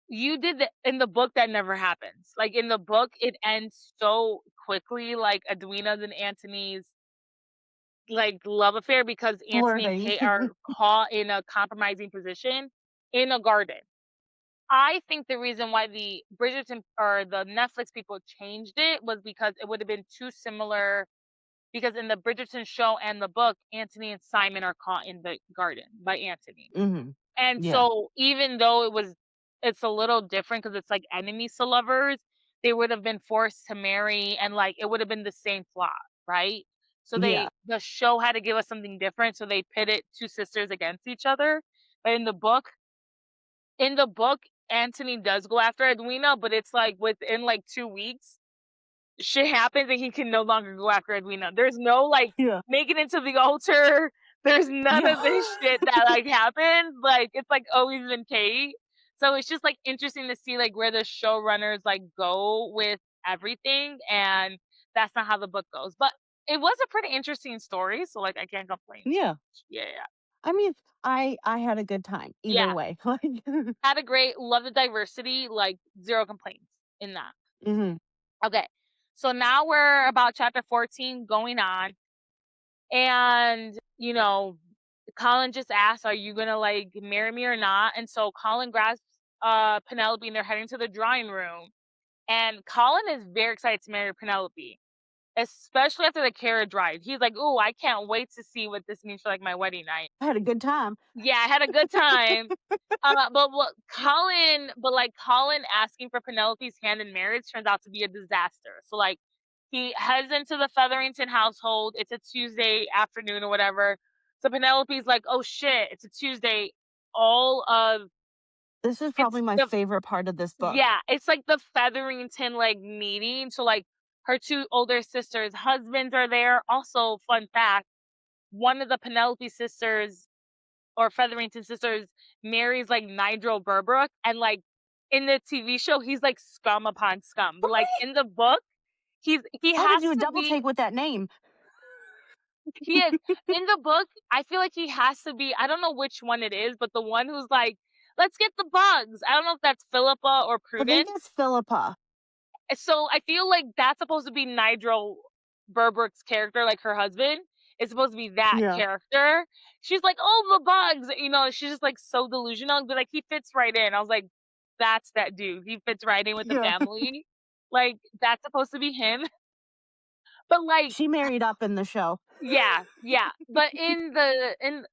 you did that in the book that never happens. Like in the book, it ends so quickly, like Edwina's and Anthony's like love affair because Anthony and Flirting. Kate are caught in a compromising position in a garden. I think the reason why the Bridgerton or the Netflix people changed it was because it would have been too similar. Because in the Bridgerton show and the book, Anthony and Simon are caught in the garden by Anthony. Mhm. And Yeah. so even though it's a little different because it's like enemies to lovers, they would have been forced to marry and like it would have been the same plot, right? So Yeah. the show had to give us something different, so they pitted two sisters against each other. But in the book, Anthony does go after Edwina, but it's like within like 2 weeks, shit happens and he can no longer go after Edwina. There's no like Yeah. making it to the altar. There's none Yeah. of this shit that like happens. Like it's like always been Kate. So it's just like interesting to see like where the showrunners like go with everything, and that's not how the book goes. But it was a pretty interesting story, so like I can't complain too Yeah. much. Yeah, yeah. I mean, I had a good time either Yeah. way. Like, Had a great love the diversity, like zero complaints in that. mhm. Okay. So now we're about chapter 14 going on. And, Colin just asked, "Are you gonna like marry me or not?" And so Colin grabs Penelope and they're heading to the drawing room. And Colin is very excited to marry Penelope, especially after the carriage ride. He's like, "Ooh, I can't wait to see what this means for like my wedding night." I had a good time. Yeah, I had a good time. Colin asking for Penelope's hand in marriage turns out to be a disaster. So like he heads into the Featherington household. It's a Tuesday afternoon or whatever. So Penelope's like, "Oh shit, it's a Tuesday." All of This is it's probably my the favorite part of this book. Yeah, it's like the Featherington like meeting. So like Her two older sisters' husbands are there. Also, fun fact, one of the Penelope sisters or Featherington sisters marries like Nigel Berbrook, and like in the TV show, he's like scum upon scum. But like in the book, he I had to has do a to double be take with that name. he is in the book. I feel like he has to be. I don't know which one it is, but the one who's like, "Let's get the bugs." I don't know if that's Philippa or I think Prudence. it's Philippa. So I feel like that's supposed to be Nigel Berbrook's character, like her husband. It's supposed to be that Yeah. character. She's like, "Oh, the bugs," she's just like so delusional, but like he fits right in. I was like, "That's that dude. He fits right in with the Yeah. family." Like that's supposed to be him. But like She married up in the show. yeah, yeah. But in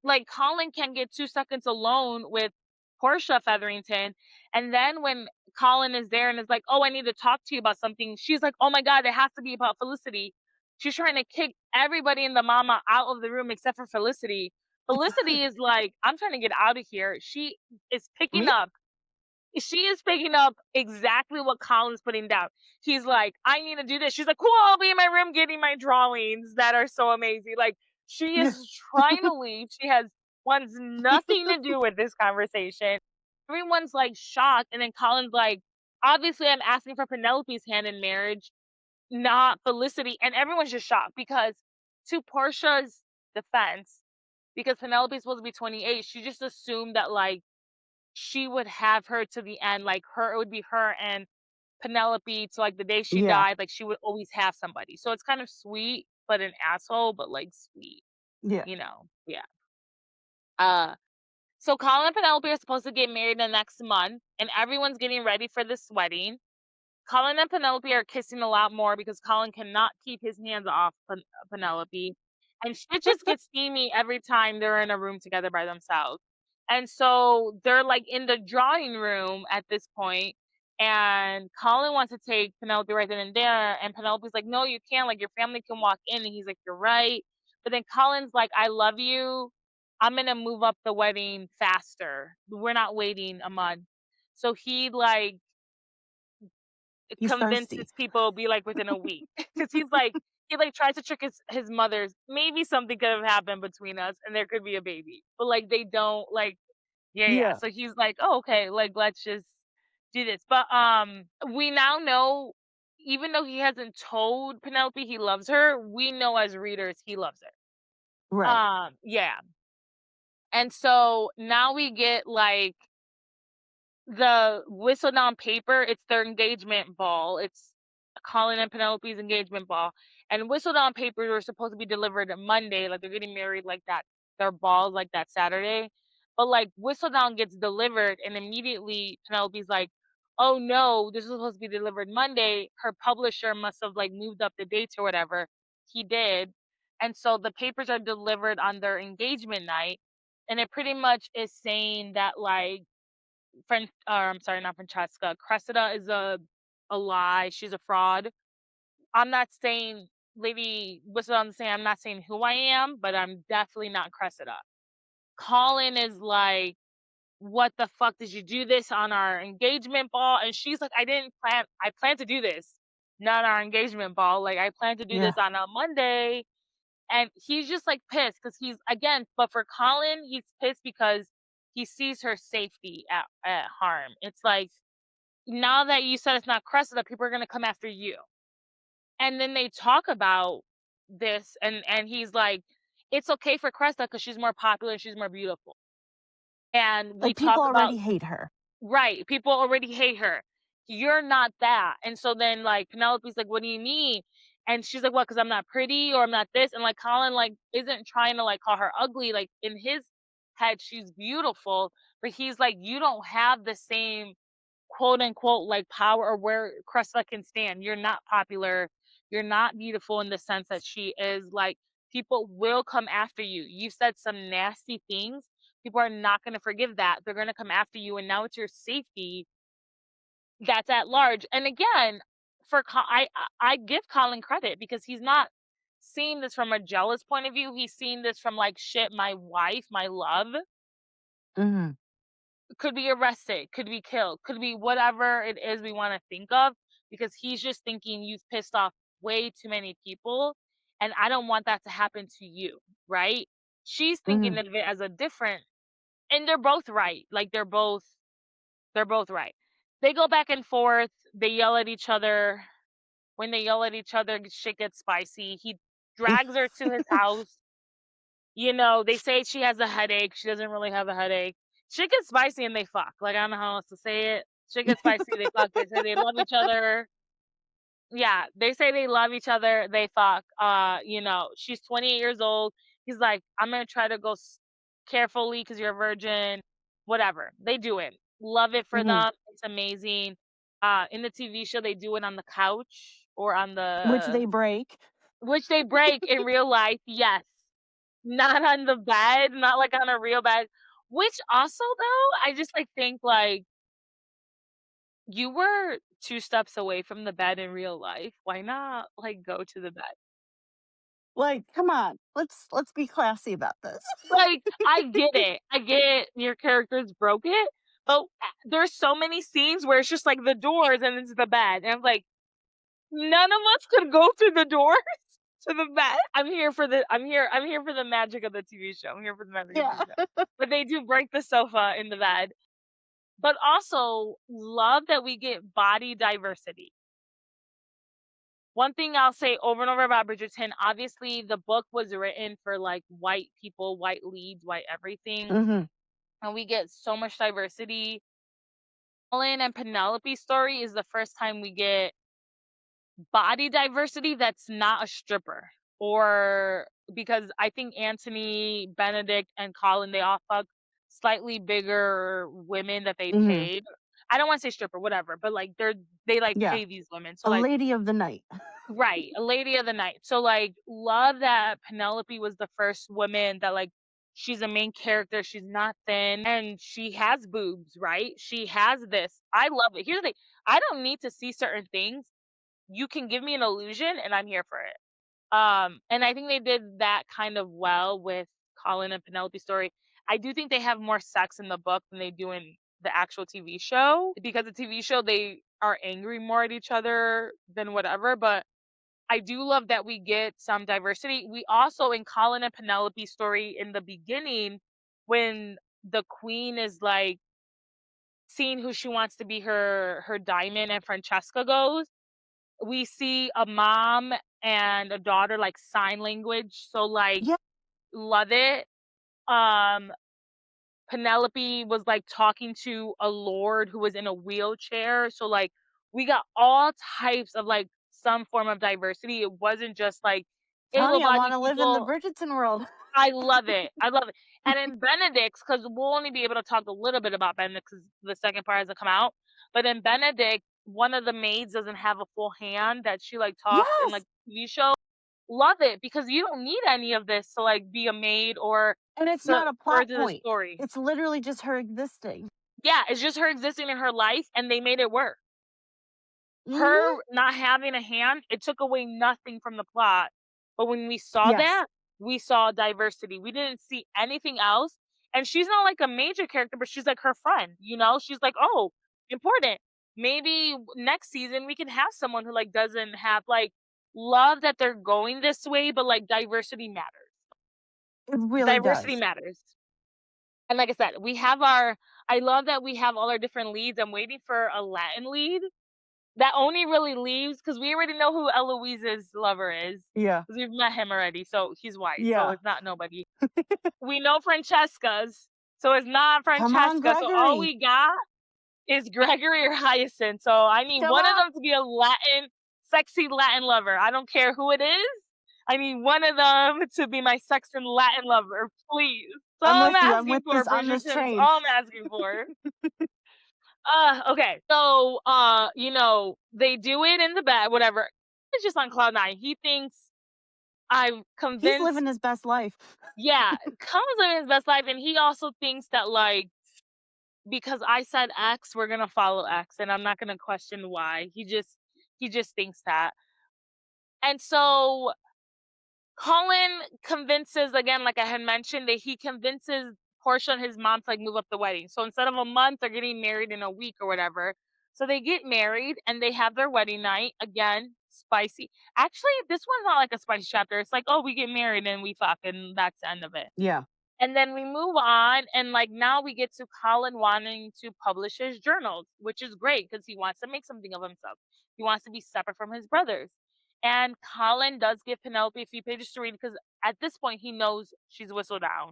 like Colin can get 2 seconds alone with Portia Featherington, and then when Colin is there and is like, "Oh, I need to talk to you about something," she's like, "Oh my god, it has to be about Felicity." She's trying to kick everybody in the mama out of the room except for Felicity. Felicity is like, "I'm trying to get out of here." Is picking Me? up she is picking up exactly what Colin's putting down. He's like, "I need to do this." She's like, "Cool, I'll be in my room getting my drawings that are so amazing." Like, she Yeah. is trying to leave. Wants nothing to do with this conversation. Everyone's like shocked. And then Colin's like, "Obviously, I'm asking for Penelope's hand in marriage, not Felicity." And everyone's just shocked because, to Portia's defense, because Penelope's supposed to be 28, she just assumed that, like, she would have her to the end, like it would be her and Penelope to like the day she Yeah. died, like she would always have somebody. So it's kind of sweet, but an asshole, but like sweet, Yeah. Yeah. Uh so Colin and Penelope are supposed to get married the next month, and everyone's getting ready for this wedding. Colin and Penelope are kissing a lot more because Colin cannot keep his hands off Penelope. And shit just gets steamy every time they're in a room together by themselves. And so they're like in the drawing room at this point, and Colin wants to take Penelope right then and there. And Penelope's like, "No, you can't. Like, your family can walk in." And he's like, "You're right." But then Colin's like, "I love you. I'm going to move up the wedding faster. We're not waiting a month." So he like He's thirsty. convinces people be like within a week because he like tries to trick his mothers. Maybe something could have happened between us and there could be a baby, but like they don't like yeah. Yeah. So he's like, "Oh, okay, like let's just do this." But we now know, even though he hasn't told Penelope he loves her, we know as readers he loves her. Right. Yeah. And so now we get like the Whistledown paper. It's their engagement ball. It's Colin and Penelope's engagement ball. And Whistledown papers were supposed to be delivered Monday. Like they're getting married like that. Their ball like that Saturday. But like Whistledown gets delivered, and immediately Penelope's like, "Oh no, this was supposed to be delivered Monday." Her publisher must have like moved up the dates or whatever. He did. And so the papers are delivered on their engagement night. And it pretty much is saying that like I'm sorry, not Francesca. Cressida is a lie. She's a fraud. I'm not saying Lady Whistledown saying I'm not saying who I am, but I'm definitely not Cressida. Colin is like, "What the fuck did you do this on our engagement ball?" And she's like, I plan to do this, not our engagement ball. Like I plan to do Yeah. this on a Monday. And he's just like pissed because but for Colin, he's pissed because he sees her safety at harm. It's like, now that you said it's not Cressida, people are gonna come after you. And then they talk about this, and he's like, "It's okay for Cressida because she's more popular and she's more beautiful." And we Like people talk about already hate her. right, people already hate her. You're not that. And so then like Penelope's like, "What do you mean?" And she's like, "What? Because I'm not pretty or I'm not this." And like Colin like isn't trying to like call her ugly. Like in his head, she's beautiful, but he's like, "You don't have the same quote unquote like power or where Cressida can stand. You're not popular. You're not beautiful in the sense that she is. Like people will come after you. You said some nasty things. People are not going to forgive that. They're going to come after you, and now it's your safety that's at large." And again, I give Colin credit because he's not seeing this from a jealous point of view. He's seeing this from like, shit, my wife, my love Hmm. could be arrested, could be killed, could be whatever it is we want to think of, because he's just thinking you've pissed off way too many people, and I don't want that to happen to you, right? She's Hmm. thinking of it as a different, and they're both right. Like they're both right. They go back and forth. They yell at each other. When they yell at each other, shit gets spicy. He drags her to his house. They say she has a headache. She doesn't really have a headache. Shit gets spicy and they fuck. Like, I don't know how else to say it. Shit gets spicy, they fuck. They say they love each other. Yeah, they say they love each other. They fuck. She's 28 years old. He's like, I'm gonna try to go carefully because you're a virgin. Whatever. They do it. Love it for Hmm. them. It's amazing. In the TV show, they do it on the couch or on Which the they break. which they break in real life. Yes, not on the bed, not like on a real bed. Which also though, I just like think like you were 2 steps away from the bed in real life. Why not like go to the bed? Like, come on, let's be classy about this. Like, I get it. I get your characters broke it, but there's so many scenes where it's just like the doors and it's the bed. And I'm like, none of us could go through the doors to the bed. I'm here for the magic of the TV show. I'm here for the magic of the Yeah. TV show. But they do break the sofa in the bed. But also love that we get body diversity. One thing I'll say over and over about Bridgerton, obviously the book was written for like white people, white leads, white everything, Hmm. and we get so much diversity. Colin and Penelope's story is the first time we get body diversity that's not a stripper. Or because I think Anthony, Benedict, and Colin, they all fuck slightly bigger women that they Hmm. paid. I don't want to say stripper, whatever, but like they like Yeah. pay these women. So A like lady of the night. right, a lady of the night. So like love that Penelope was the first woman that like she's a main character, she's not thin and she has boobs, right? She has this. I love it. Here's the thing. I don't need to see certain things. You can give me an illusion and I'm here for it. And I think they did that kind of well with Colin and Penelope's story. I do think they have more sex in the book than they do in the actual TV show because the TV show they are angry more at each other than whatever, but I do love that we get some diversity. We also in Colin and Penelope's story in the beginning when the queen is like seeing who she wants to be her diamond and Francesca goes, we see a mom and a daughter like sign language. So like Yeah. love it. Um Penelope was like talking to a lord who was in a wheelchair. So like we got all types of like some form of diversity. It wasn't just like Telling you, I want able-bodied to live in the people. Bridgerton world. I love it. I love it. And in Benedict's, because we'll only be able to talk a little bit about Benedict because the second part hasn't come out. But in Benedict, one of the maids doesn't have a full hand that she like talks in like Yes. TV show. Love it because you don't need any of this to like be a maid or And it's to not a plot further the point. story. It's literally just her existing. Yeah, it's just her existing in her life and they made it work. Hmm. Her not having a hand, it took away nothing from the plot. But when we saw Yes. that, we saw diversity. We didn't see anything else. And she's not like a major character, but she's like her friend, you know? She's like, oh, important. Maybe next season we can have someone who like doesn't have like love that they're going this way, but like diversity matters. It really Diversity does. matters. And like I said, I love that we have all our different leads. I'm waiting for a Latin lead that only really leaves because we already know who Eloise's lover is Yeah. because we've met him already. So he's white, so Yeah. it's not nobody. We know Francesca's, so it's not Come on, Francesca. So all Gregory. we got is Gregory or Hyacinth. So I need Come one of on. them to be a Latin, sexy Latin lover. I don't care who it is. I need one of them to be my sexy Latin lover, please. That's I'm all I'm with you. I'm asking with for, this on this Bridgerton. That's train. all I'm asking for. Okay. So, they do it in the bed, whatever. It's just on cloud nine. He thinks I'm He's convinced. living his best life. Yeah, Colin's living his best life, and he also thinks that like because I said X, we're gonna follow X, and I'm not gonna question why. He just thinks that, and so Colin convinces again, like I had mentioned, that he convinces Portia and his mom to like move up the wedding. So instead of a month, they're getting married in a week or whatever. So they get married and they have their wedding night again. spicy. Actually, this one's not like a spicy chapter. It's like, oh, we get married and we fuck, and that's the end of it. Yeah. And then we move on, and like now we get to Colin wanting to publish his journals, which is great because he wants to make something of himself. He wants to be separate from his brothers. And Colin does give Penelope a few pages to read because at this point he knows she's Whistledown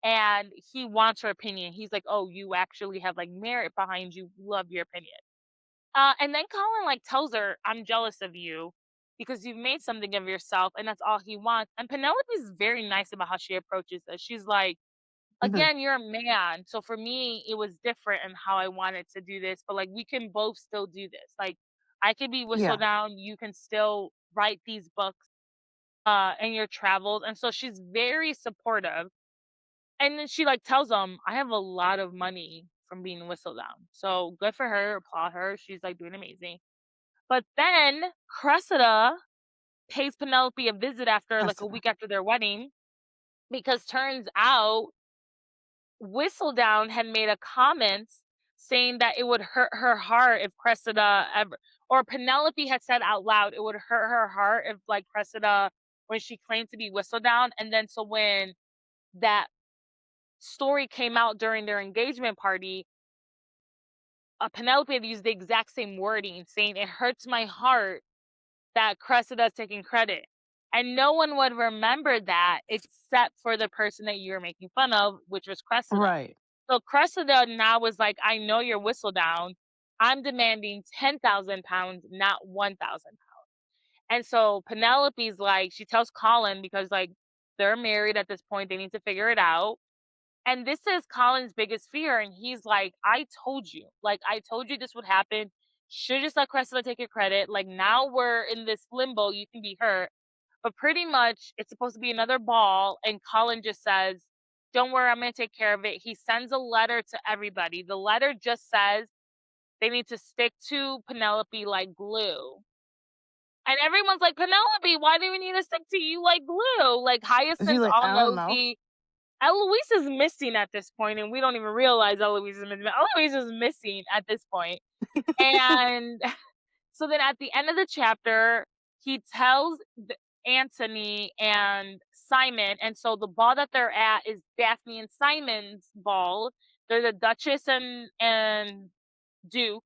and he wants her opinion. He's like, "Oh, you actually have like merit behind you. Love your opinion." And then Colin like tells her, "I'm jealous of you because you've made something of yourself, and that's all he wants." And Penelope's very nice about how she approaches this. She's like, Mhm. "Again, you're a man, so for me, it was different in how I wanted to do this, but like we can both still do this. Like I could be Yeah. Whistledown, you can still write these books, and your travels." And so she's very supportive. And then she like tells him, "I have a lot of money from being Whistledown, so good for her. Applaud her. She's like doing amazing." But then Cressida pays Penelope a visit after like a Cressida. week after their wedding because turns out Whistledown had made a comment saying that it would hurt her heart if Cressida ever, or Penelope had said out loud it would hurt her heart if like Cressida, when she claimed to be Whistledown. And then so when that story came out during their engagement party, Penelope had used the exact same wording saying it hurts my heart that Cressida's taking credit. And no one would remember that except for the person that you're making fun of, which was Cressida. Right. So Cressida now was like, "I know you're Whistledown. I'm demanding 10,000 pounds, not 1,000 pounds." And so Penelope's like, she tells Colin because like they're married at this point, they need to figure it out. And this is Colin's biggest fear. And he's like, "I told you, like, I told you this would happen. Should just let Cressida take your credit. Like, now we're in this limbo. You can be hurt." But pretty much it's supposed to be another ball. And Colin just says, "Don't worry, I'm going to take care of it." He sends a letter to everybody. The letter just says they need to stick to Penelope like glue. And everyone's like, "Penelope, why do we need to stick to you like glue?" Like, She's Hyacinth like, all I don't knows know. Eloise is missing at this point, and we don't even realize Eloise is missing. Eloise is missing at this point. And so then at the end of the chapter, he tells Anthony and Simon, and so the ball that they're at is Daphne and Simon's ball. They're the Duchess and Duke.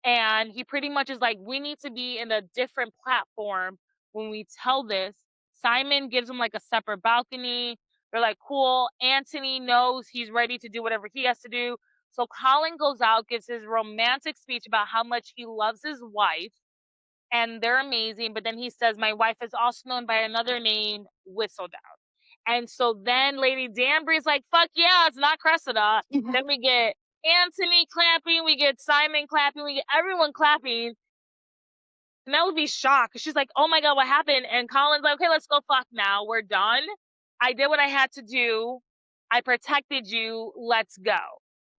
And he pretty much is like, "We need to be in a different platform when we tell this." Simon gives him like a separate balcony. They're like, "Cool." Anthony knows he's ready to do whatever he has to do. So Colin goes out, gives his romantic speech about how much he loves his wife and they're amazing. But then he says, "My wife is also known by another name, Whistledown." And so then Lady Danbury's like, "Fuck yeah, it's not Cressida." Yeah. Then we get Anthony clapping, we get Simon clapping, we get everyone clapping. Penelope's shocked. She's like, "Oh my God, what happened?" And Colin's like, "Okay, let's go fuck now. We're done. I did what I had to do. I protected you. Let's go."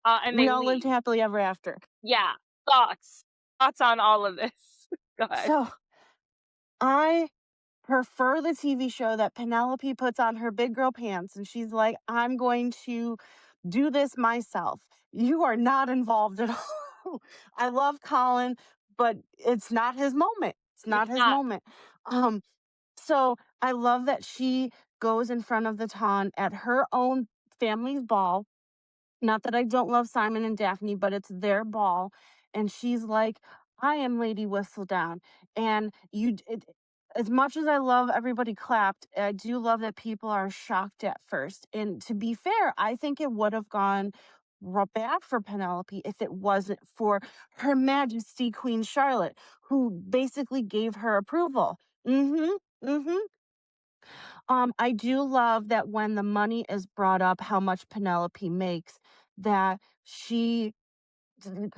And We they all lived leave. happily ever after. Yeah. Thoughts. Thoughts on all of this. Go ahead. So I prefer the TV show that Penelope puts on her big girl pants and she's like, I'm going to do this myself. You are not involved at all. I love Colin, but it's not his moment. It's not It's his not. moment. Um, so I love that she goes in front of the ton at her own family's ball. Not that I don't love Simon and Daphne, but it's their ball. And she's like, I am Lady Whistledown. And as much as I love everybody clapped, I do love that people are shocked at first. And to be fair, I think it would have gone bad for Penelope if it wasn't for Her Majesty Queen Charlotte, who basically gave her approval. Mm-hmm. I do love that when the money is brought up, how much Penelope makes, that she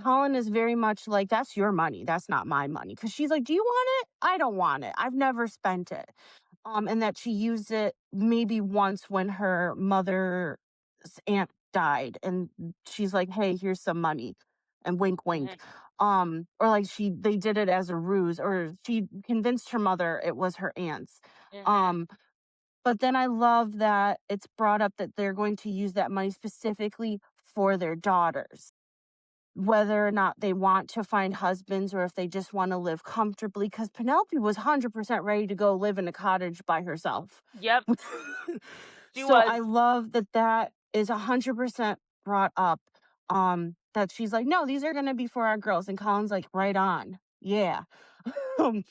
Colin is very much like, that's your money. That's not my money. Cause she's like, do you want it? I don't want it. I've never spent it. And that she used it maybe once when her mother's aunt died. And she's like, hey, here's some money. And wink, wink. Mhm, Or like they did it as a ruse, or she convinced her mother it was her aunt's. mhm. Um, but then I love that it's brought up that they're going to use that money specifically for their daughters. whether or not they want to find husbands or if they just want to live comfortably. Because Penelope was 100% ready to go live in a cottage by herself. Yep, she So was. I love that that is 100% brought up. That she's like, no, these are going to be for our girls. And Colin's like, right on. Yeah. Um,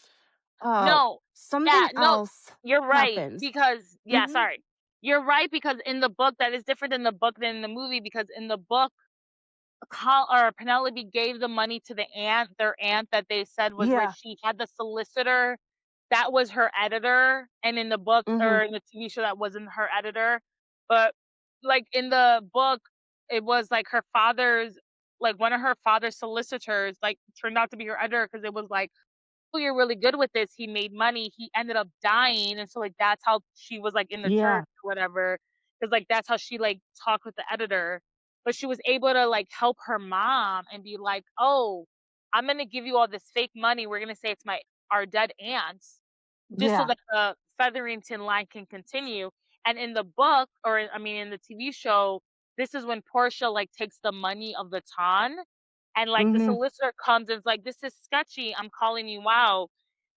uh, No, Something yeah, no, else you're right happens. because yeah, Hmm. sorry. You're right because in the book that is different in the book than in the movie because in the book or Penelope gave the money to the aunt, their aunt that they said was rich. Yeah. She had the solicitor that was her editor, and in the book Hmm. or in the TV show that wasn't her editor. But like in the book, it was like her father's like one of her father's solicitors like turned out to be her editor because it was like oh, you're really good with this. He made money. He ended up dying. And so like that's how she was like in the church Yeah. or whatever. Cause like that's how she like talked with the editor. But she was able to like help her mom and be like, oh, I'm gonna give you all this fake money. We're gonna say it's my our dead aunts, just so Yeah. that the Featherington line can continue. And in the book, or I mean in the TV show, this is when Portia like takes the money of the ton and like the Hmm. solicitor comes and is like, this is sketchy. I'm calling you out.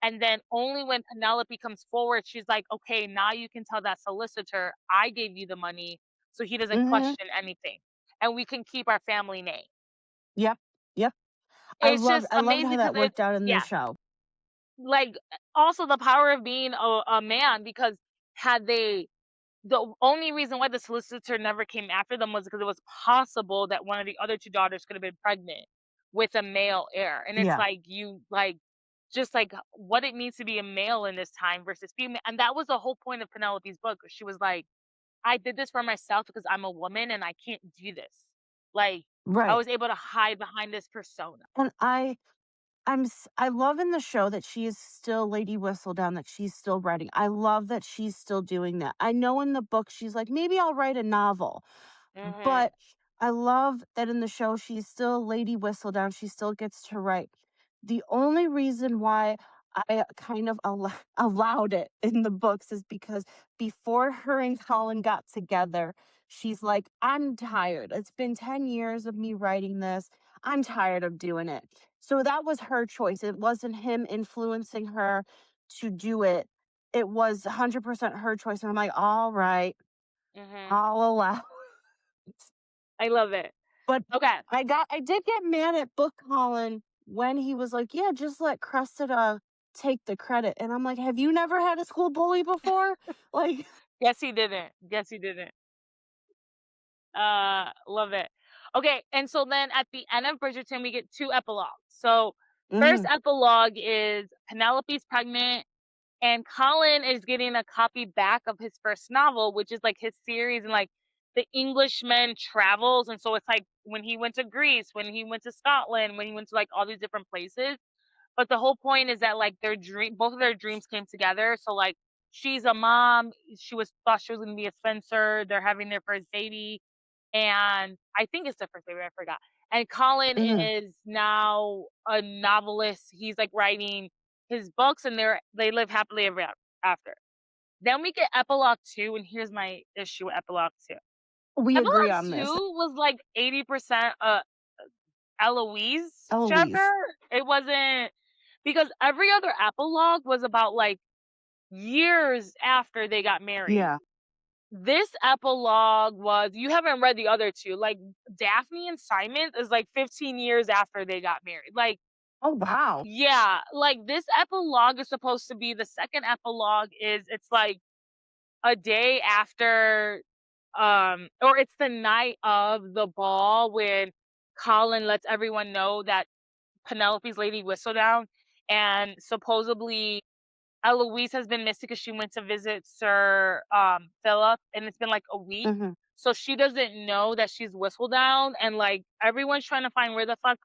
And then only when Penelope comes forward, she's like, okay, now you can tell that solicitor I gave you the money so he doesn't Hmm. question anything. And we can keep our family name. Yep. Yep. It's just I loved amazing how because that it, worked out in the yeah, show. like also the power of being a man because had they the only reason why the solicitor never came after them was because it was possible that one of the other two daughters could have been pregnant with a male heir. And it's Yeah. like you like just like what it means to be a male in this time versus female. And that was the whole point of Penelope's book. She was like, I did this for myself because I'm a woman and I can't do this. Like I Right. was able to hide behind this persona. And I love in the show that she is still Lady Whistledown, that she's still writing. I love that she's still doing that. I know in the book she's like, maybe I'll write a novel. Hmm. But I love that in the show she's still Lady Whistledown. She still gets to write. The only reason why I kind of allowed it in the books is because before her and Colin got together, she's like, I'm tired. It's been 10 years of me writing this. I'm tired of doing it. So that was her choice. It wasn't him influencing her to do it. It was 100% her choice. And I'm like, all right, Hmm. I'll allow. I love it. But Okay. I did get mad at Book Colin when he was like, "Yeah, just let Cressida take the credit." And I'm like, "Have you never had a school bully before?" Like, Guess he didn't. Guess he didn't. Love it. Okay, and so then at the end of Bridgerton, we get two epilogues. So first mhm, epilogue is Penelope's pregnant, and Colin is getting a copy back of his first novel, which is like his series and like the Englishman travels. And so it's like when he went to Greece, when he went to Scotland, when he went to like all these different places. But the whole point is that like both of their dreams came together. So like she's a mom, thought she was gonna be a Spencer. They're having their first baby and I think it's the first baby, I forgot. And Colin mhm. is now a novelist. He's like writing his books, and they live happily ever after. Then we get epilogue two, and here's my issue with epilogue two. We agree Epilogue on this. two was like 80% Eloise chapter. Eloise. It wasn't because every other epilogue was about like years after they got married. Yeah. This epilogue was you haven't read the other two. Like Daphne and Simon is like 15 years after they got married. Like, Oh, wow. yeah, like this epilogue is supposed to be the second epilogue is it's like a day after or it's the night of the ball when Colin lets everyone know that Penelope's Lady Whistledown and supposedly Eloise has been missing because she went to visit Sir Philip, and it's been like a week. Mhm, So she doesn't know that she's Whistledown, and like everyone's trying to find where the fuck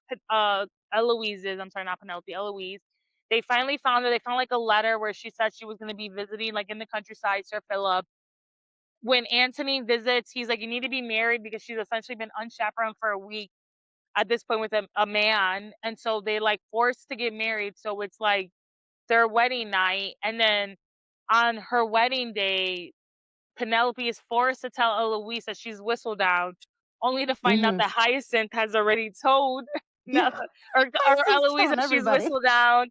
Eloise is. I'm sorry, not Penelope, Eloise. They finally found her. They found like a letter where she said she was going to be visiting like in the countryside, Sir Philip. When Anthony visits, he's like, "You need to be married because she's essentially been unchaperoned for a week at this point with a man," and so they like forced to get married. So it's like their wedding night, and then on her wedding day, Penelope is forced to tell Eloise that she's Whistledown, only to find out Mm-hmm. that Hyacinth has already told Yeah. or Hyacinth's Eloise telling that she's everybody. Whistledown.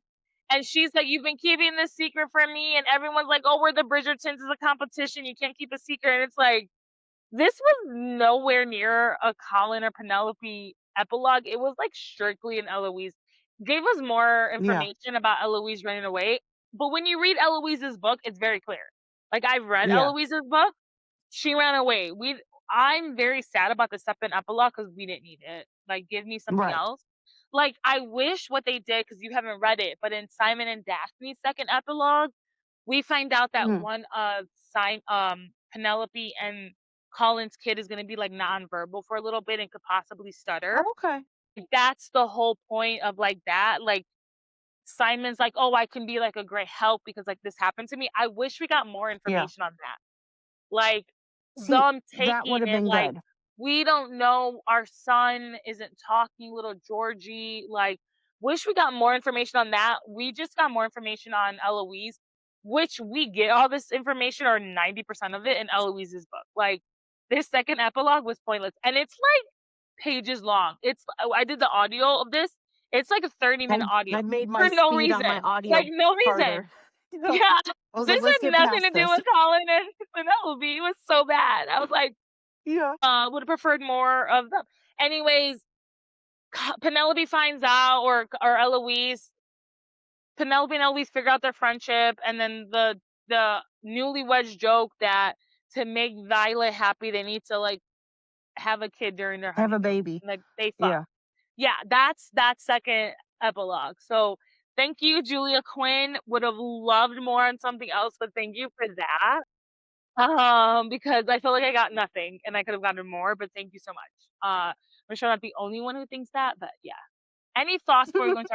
And she's like, you've been keeping this secret from me. And everyone's like, oh, we're the Bridgertons. It's a competition. You can't keep a secret. And it's like, this was nowhere near a Colin or Penelope epilogue. It was like strictly an Eloise. Gave us more Yeah. information about Eloise running away. But when you read Eloise's book, it's very clear. Like, I've read Yeah. Eloise's book. She ran away. I'm very sad about the second epilogue because we didn't need it. Like, give me something Right. else. Like, I wish what they did, because you haven't read it, but in Simon and Daphne's second epilogue, we find out that Mm. one of Penelope and Colin's kid is going to be like nonverbal for a little bit and could possibly stutter. Oh, okay. That's the whole point of like that. Like, Simon's like, oh, I can be like a great help because like this happened to me. I wish we got more Yeah. information on that. Like, See, them that would taking have it, been like, good. we don't know, our son isn't talking, little Georgie. Like, wish we got more information on that. We just got more information on Eloise, which we get all this information or 90% of it in Eloise's book. Like, this second epilogue was pointless. And it's like pages long. I did the audio of this. It's like a 30-minute audio I made for my no speed on my reason. Like, audio no reason. farther. Yeah. Yeah. I was like, This let's had get nothing to past do this. with Colin and Penelope. It was so bad. I was like, Yeah. would have preferred more of them. Anyways, Penelope finds out, or Eloise. Penelope and Eloise figure out their friendship, and then the newlyweds joke that to make Violet happy, they need to like have a kid during their Have a honeymoon. baby. Like they fuck. Yeah. Yeah, that's that second epilogue. So thank you, Julia Quinn. Would have loved more on something else, but thank you for that. Because I feel like I got nothing and I could have gotten more, but thank you so much. I'm sure I'm not the only one who thinks that, but yeah. Any thoughts before we go into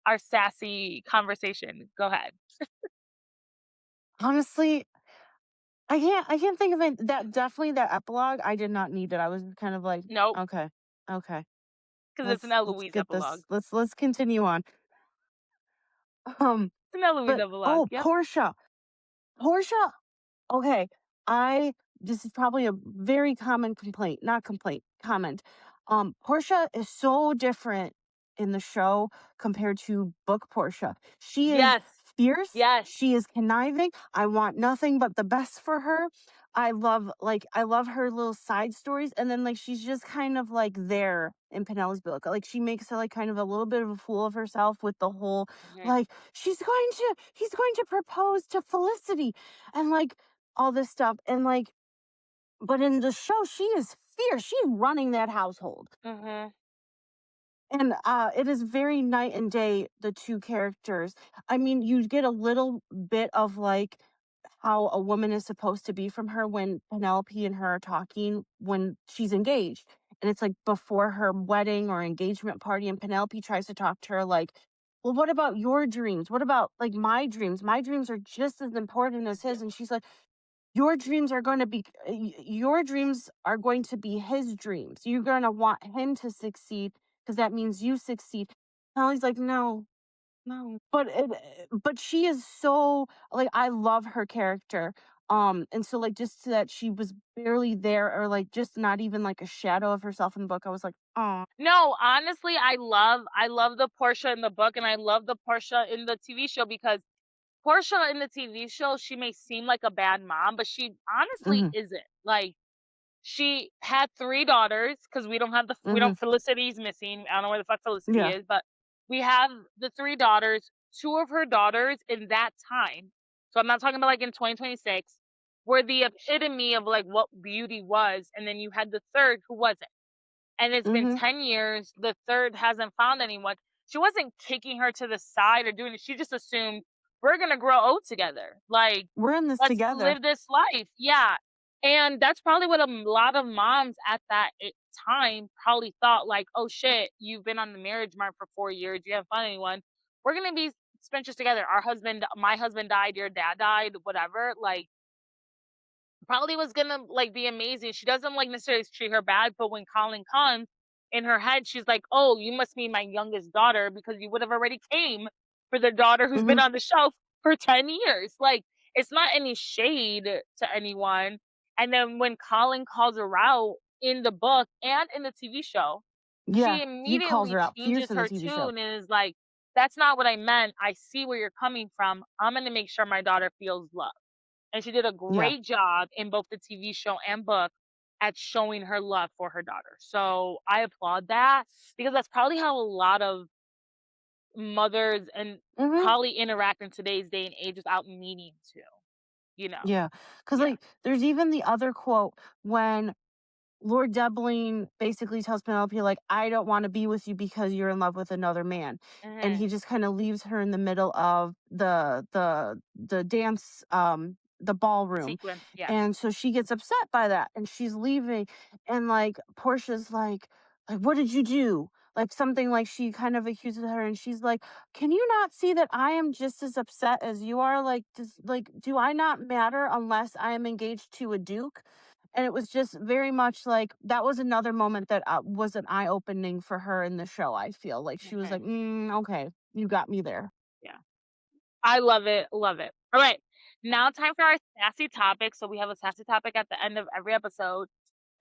our sassy conversation? Go ahead. Honestly, I can't think of it. That definitely that epilogue. I did not need it. I was kind of like, Nope, okay, okay. because it's an Let's Eloise get epilogue. this. Let's continue on. Um, It's an Eloise but epilogue. oh, Yep. Portia. Okay, I this is probably a very common complaint, not complaint, comment. Portia is so different in the show compared to book Portia. She is Yes. fierce, Yes. she is conniving. I want nothing but the best for her. I love her little side stories, and then like she's just kind of like there in Penelope's book. Like she makes her like kind of a little bit of a fool of herself with the whole Mhm. like he's going to propose to Felicity and like all this stuff. And like, but in the show, she is fierce. She's running that household. Mhm. And it is very night and day, the two characters. I mean, you get a little bit of like how a woman is supposed to be from her when Penelope and her are talking when she's engaged. And it's like before her wedding or engagement party, and Penelope tries to talk to her like, well, what about your dreams? What about like my dreams? My dreams are just as important as his. And she's like, your dreams are going to be his dreams. You're going to want him to succeed because that means you succeed. And he's like, no, no. But she is so like I love her character. And so like just that she was barely there or like just not even like a shadow of herself in the book. I was like, oh, No, honestly, I love the Portia in the book, and I love the Portia in the TV show, because Portia in the TV show, she may seem like a bad mom, but she honestly mm-hmm, isn't. Like, she had 3 daughters, because we mm-hmm, don't Felicity's missing. I don't know where the fuck Felicity yeah, is, but we have the 3 daughters. 2 of her daughters in that time, so I'm not talking about like in 2026, were the epitome of like what beauty was, and then you had the third who wasn't. And it's been mm-hmm. 10 years. The third hasn't found anyone. She wasn't kicking her to the side or doing it. She just assumed we're going to grow old together. Like, We're in this let's together. live this life. Yeah. And that's probably what a lot of moms at that time probably thought, like, oh shit, you've been on the marriage mark for 4 years. You haven't found anyone. We're going to be spent just together. My husband died. Your dad died, whatever. Like, probably was gonna like be amazing. She doesn't like necessarily treat her bad, but when Colin comes, in her head, she's like, "Oh, you must be my youngest daughter because you would have already came for the daughter who's been Mm-hmm, on the shelf for 10 years." Like, it's not any shade to anyone. And then when Colin calls her out in the book and in the TV show, Yeah, she he calls immediately her out fierce changes in the her TV show. tune and is like, "That's not what I meant. I see where you're coming from. I'm gonna make sure my daughter feels love." And she did a Yeah. great job in both the TV show and book at showing her love for her daughter. So I applaud that because that's probably how a lot of mothers and Mhm. probably interact in today's day and age without needing to, you know? Yeah, because Yeah. like, there's even the other quote when Lord Debling basically tells Penelope, like, "I don't wanna be with you because you're in love with another man." And Mhm. he just kinda leaves her in the middle of the dance, the The ballroom. sequence. Yeah. And so she gets upset by that and she's leaving. And like Portia's like, what did you do? Like something like she kind of accuses her and she's like, can you not see that I am just as upset as you are? Like, do I not matter unless I am engaged to a duke? And it was just very much like that was another moment that was an eye opening for her in the show. I feel like she was like, Mhm. okay, you got me there. Yeah. I love it. Love it. All right. Now time for our sassy topic. So we have a sassy topic at the end of every episode.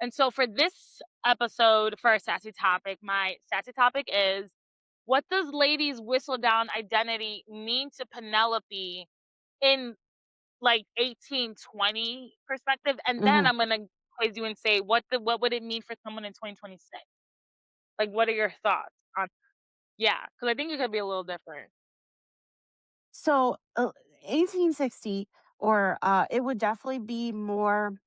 And so for this episode, for our sassy topic, my sassy topic is, what does Lady's Whistledown identity mean to Penelope in like 1820 perspective? And then Hmm. I'm gonna quiz you and say, what would it mean for someone in 2026? Like, what are your thoughts on? Yeah, because I think it could be a little different. So 1860, or it would definitely be more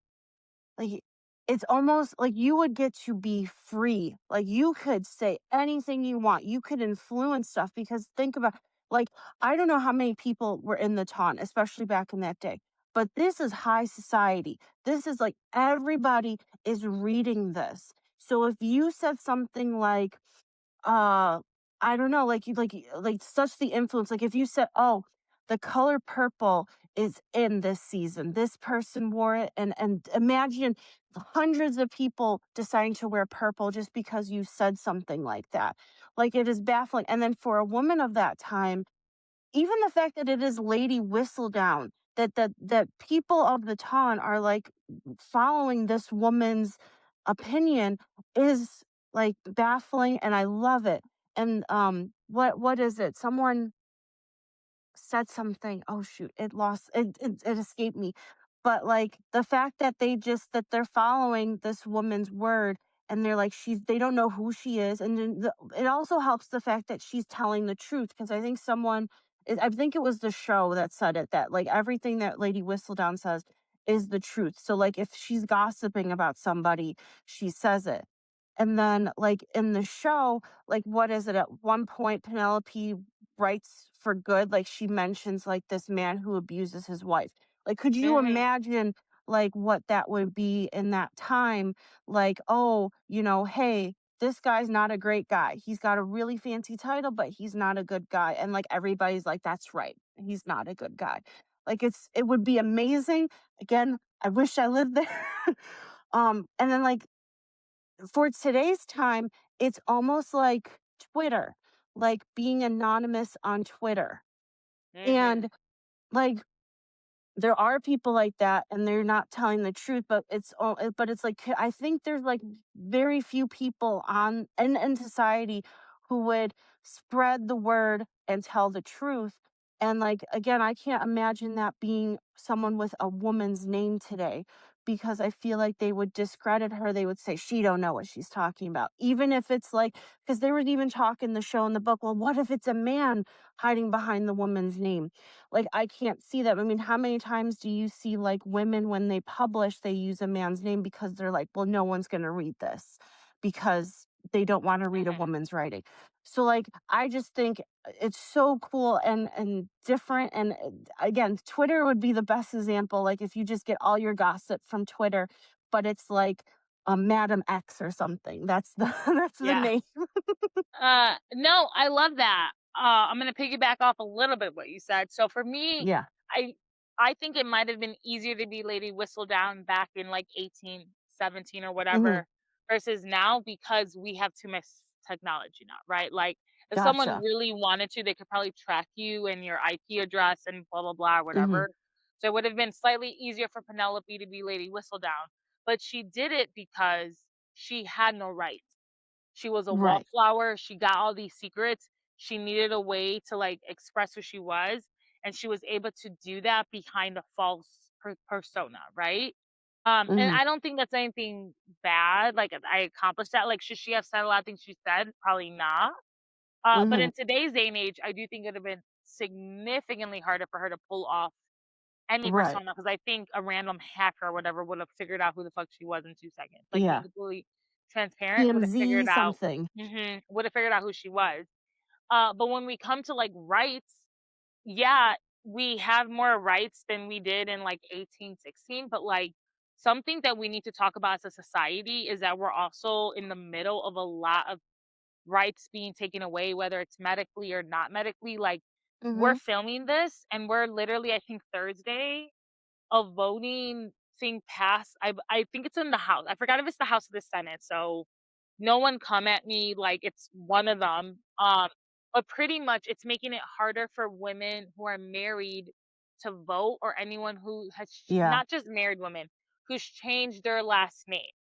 like it's almost like you would get to be free. Like you could say anything you want. You could influence stuff because think about like I don't know how many people were in the ton, especially back in that day. But this is high society. This is like everybody is reading this. So if you said something like uh, I don't know, like such the influence, like if you said, "Oh, the color purple is in this season. This person wore it," and imagine hundreds of people deciding to wear purple just because you said something like that. Like it is baffling. And then for a woman of that time, even the fact that it is Lady Whistledown, that people of the town are like following this woman's opinion is like baffling and I love it. And what is it? Someone said something. Oh shoot, it escaped me. But like the fact that they're following this woman's word and they're like they don't know who she is, and then it also helps the fact that she's telling the truth because I think it was the show that said it that like everything that Lady Whistledown says is the truth. So like if she's gossiping about somebody, she says it. And then like in the show, like what is it? At one point Penelope writes for good, like, she mentions, like, this man who abuses his wife. Like, could you Hmm. imagine, like, what that would be in that time? Like, "Oh, hey, this guy's not a great guy. He's got a really fancy title, but he's not a good guy." And, like, everybody's like, "That's right. He's not a good guy." Like, it would be amazing. Again, I wish I lived there. And then, like, for today's time, it's almost like Twitter, like being anonymous on Twitter. Hmm. And like there are people like that and they're not telling the truth, but it's like I think there's like very few people on in society who would spread the word and tell the truth. And like again, I can't imagine that being someone with a woman's name today because I feel like they would discredit her. They would say she don't know what she's talking about. Even if it's like because there was even talk in the show in the book, well, what if it's a man hiding behind the woman's name? Like, I can't see that. I mean, how many times do you see, like, women when they publish, they use a man's name because they're like, "Well, no one's gonna read this," because they don't wanna read a Hmm. woman's writing. So, like, I just think it's so cool and different, and, again, Twitter would be the best example, like, if you just get all your gossip from Twitter, but it's like, Madam X or something. That's the that's the Yeah. name. No, I love that. I'm gonna piggyback off a little bit what you said. So for me, Yeah. I I think it might have been easier to be Lady Whistledown back in like 1817 or Mhm. whatever versus now because we have too much technology now, right? Like if someone Gotcha. really wanted to, they could probably track you and your IP address and blah blah blah or Mhm. whatever. So it would have been slightly easier for Penelope to be Lady Whistledown, but she did it because she had no rights. She was a Right. wallflower. She got all these secrets. She needed a way to like express who she was, and she was able to do that behind a false persona, right? And Hmm. I don't think that's anything bad. Like I accomplished that. Like should she have said a lot of things she said? Probably not. But Hmm. in today's day and age, I do think it would have been significantly harder for her to pull off any Right. persona, because I think a random hacker or whatever would have figured out who the fuck she was in 2 seconds. Like, being Yeah. completely transparent, would have TMZ figured out something. would have figured out who she was. But when we come to, like, rights, yeah, we have more rights than we did in, like, 1816, but, like, something that we need to talk about as a society is that we're also in the middle of a lot of rights being taken away, whether it's medically or not medically. Like, we're Hmm. filming this, and we're literally, I think, Thursday, a voting thing passed. I think it's in the House. I forgot if it's the House or the Senate. So no one come at me like it's one of them. But pretty much it's making it harder for women who are married to vote, or anyone who has Yeah. not just married women who's changed their last name.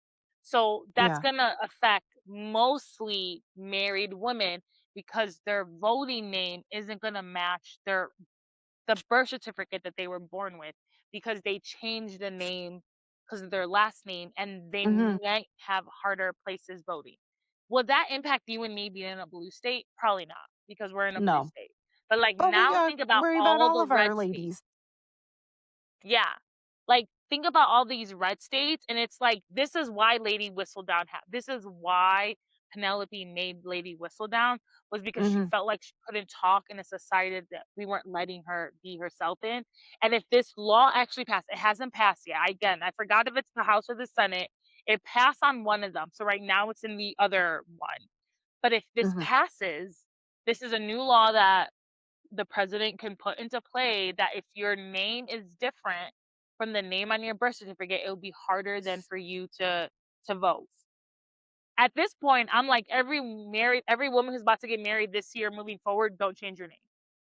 So that's Yeah. gonna affect mostly married women, because their voting name isn't gonna match the birth certificate that they were born with, because they changed the name because of their last name, and they Hmm. might have harder places voting. Would that impact you and me being in a blue state? Probably not, because we're in a blue No. state. But like But we now got think about worry about all all the of our red states. ladies. Yeah. Like, think about all these red states, and it's like, this is why Lady Whistledown this is why Penelope made Lady Whistledown, was because she Hmm. felt like she couldn't talk in a society that we weren't letting her be herself in. And if this law actually passed, it hasn't passed yet. Again, I forgot if it's the House or the Senate. It passed on one of them. So right now it's in the other one. But if this Hmm. passes, this is a new law that the president can put into play, that if your name is different from the name on your birth certificate, it'll be harder than for you to vote. At this point, I'm like, every woman who's about to get married this year moving forward, don't change your name.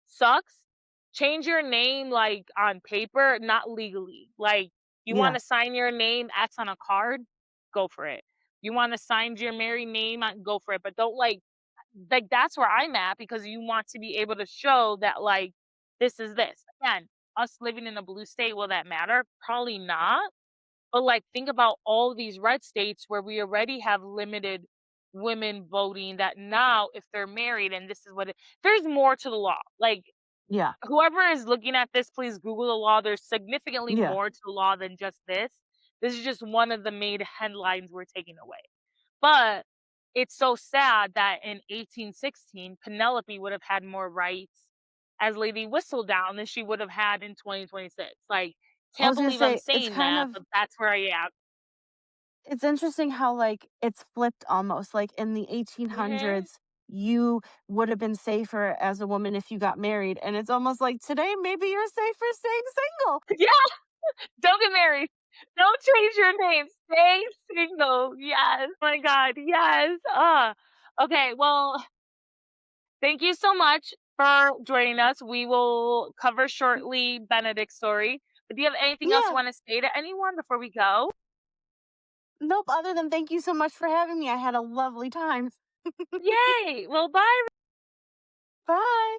Sucks. Change your name like on paper, not legally. Like, you want Yeah. to sign your name X on a card, go for it. You want to sign your married name on, go for it. But don't like that's where I'm at, because you want to be able to show that like this is this. Again, us living in a blue state, will that matter? Probably not. But like think about all these red states where we already have limited women voting, that now if they're married, and this is there's more to the law. Like, Yeah. whoever is looking at this, please Google the law. There's significantly Yeah. more to the law than just this. This is just one of the main headlines we're taking away. But it's so sad that in 1816, Penelope would have had more rights as Lady Whistledown than she would have had in 2026. Like, I can't was gonna believe I'm say it's saying kind that, of but that's where I am. it's interesting how like it's flipped almost. Like in the Hmm. 1800s, you would have been safer as a woman if you got married, and it's almost like today maybe you're safer staying single. Yeah, don't get married. Don't change your name. Stay single. Yes. Oh my God. Yes. Okay. Well, thank you so much for joining us. We will cover shortly Benedict's story. But do you have anything else you Yeah. want to say to anyone before we go? Nope. Other than thank you so much for having me. I had a lovely time. Yay! Well, bye.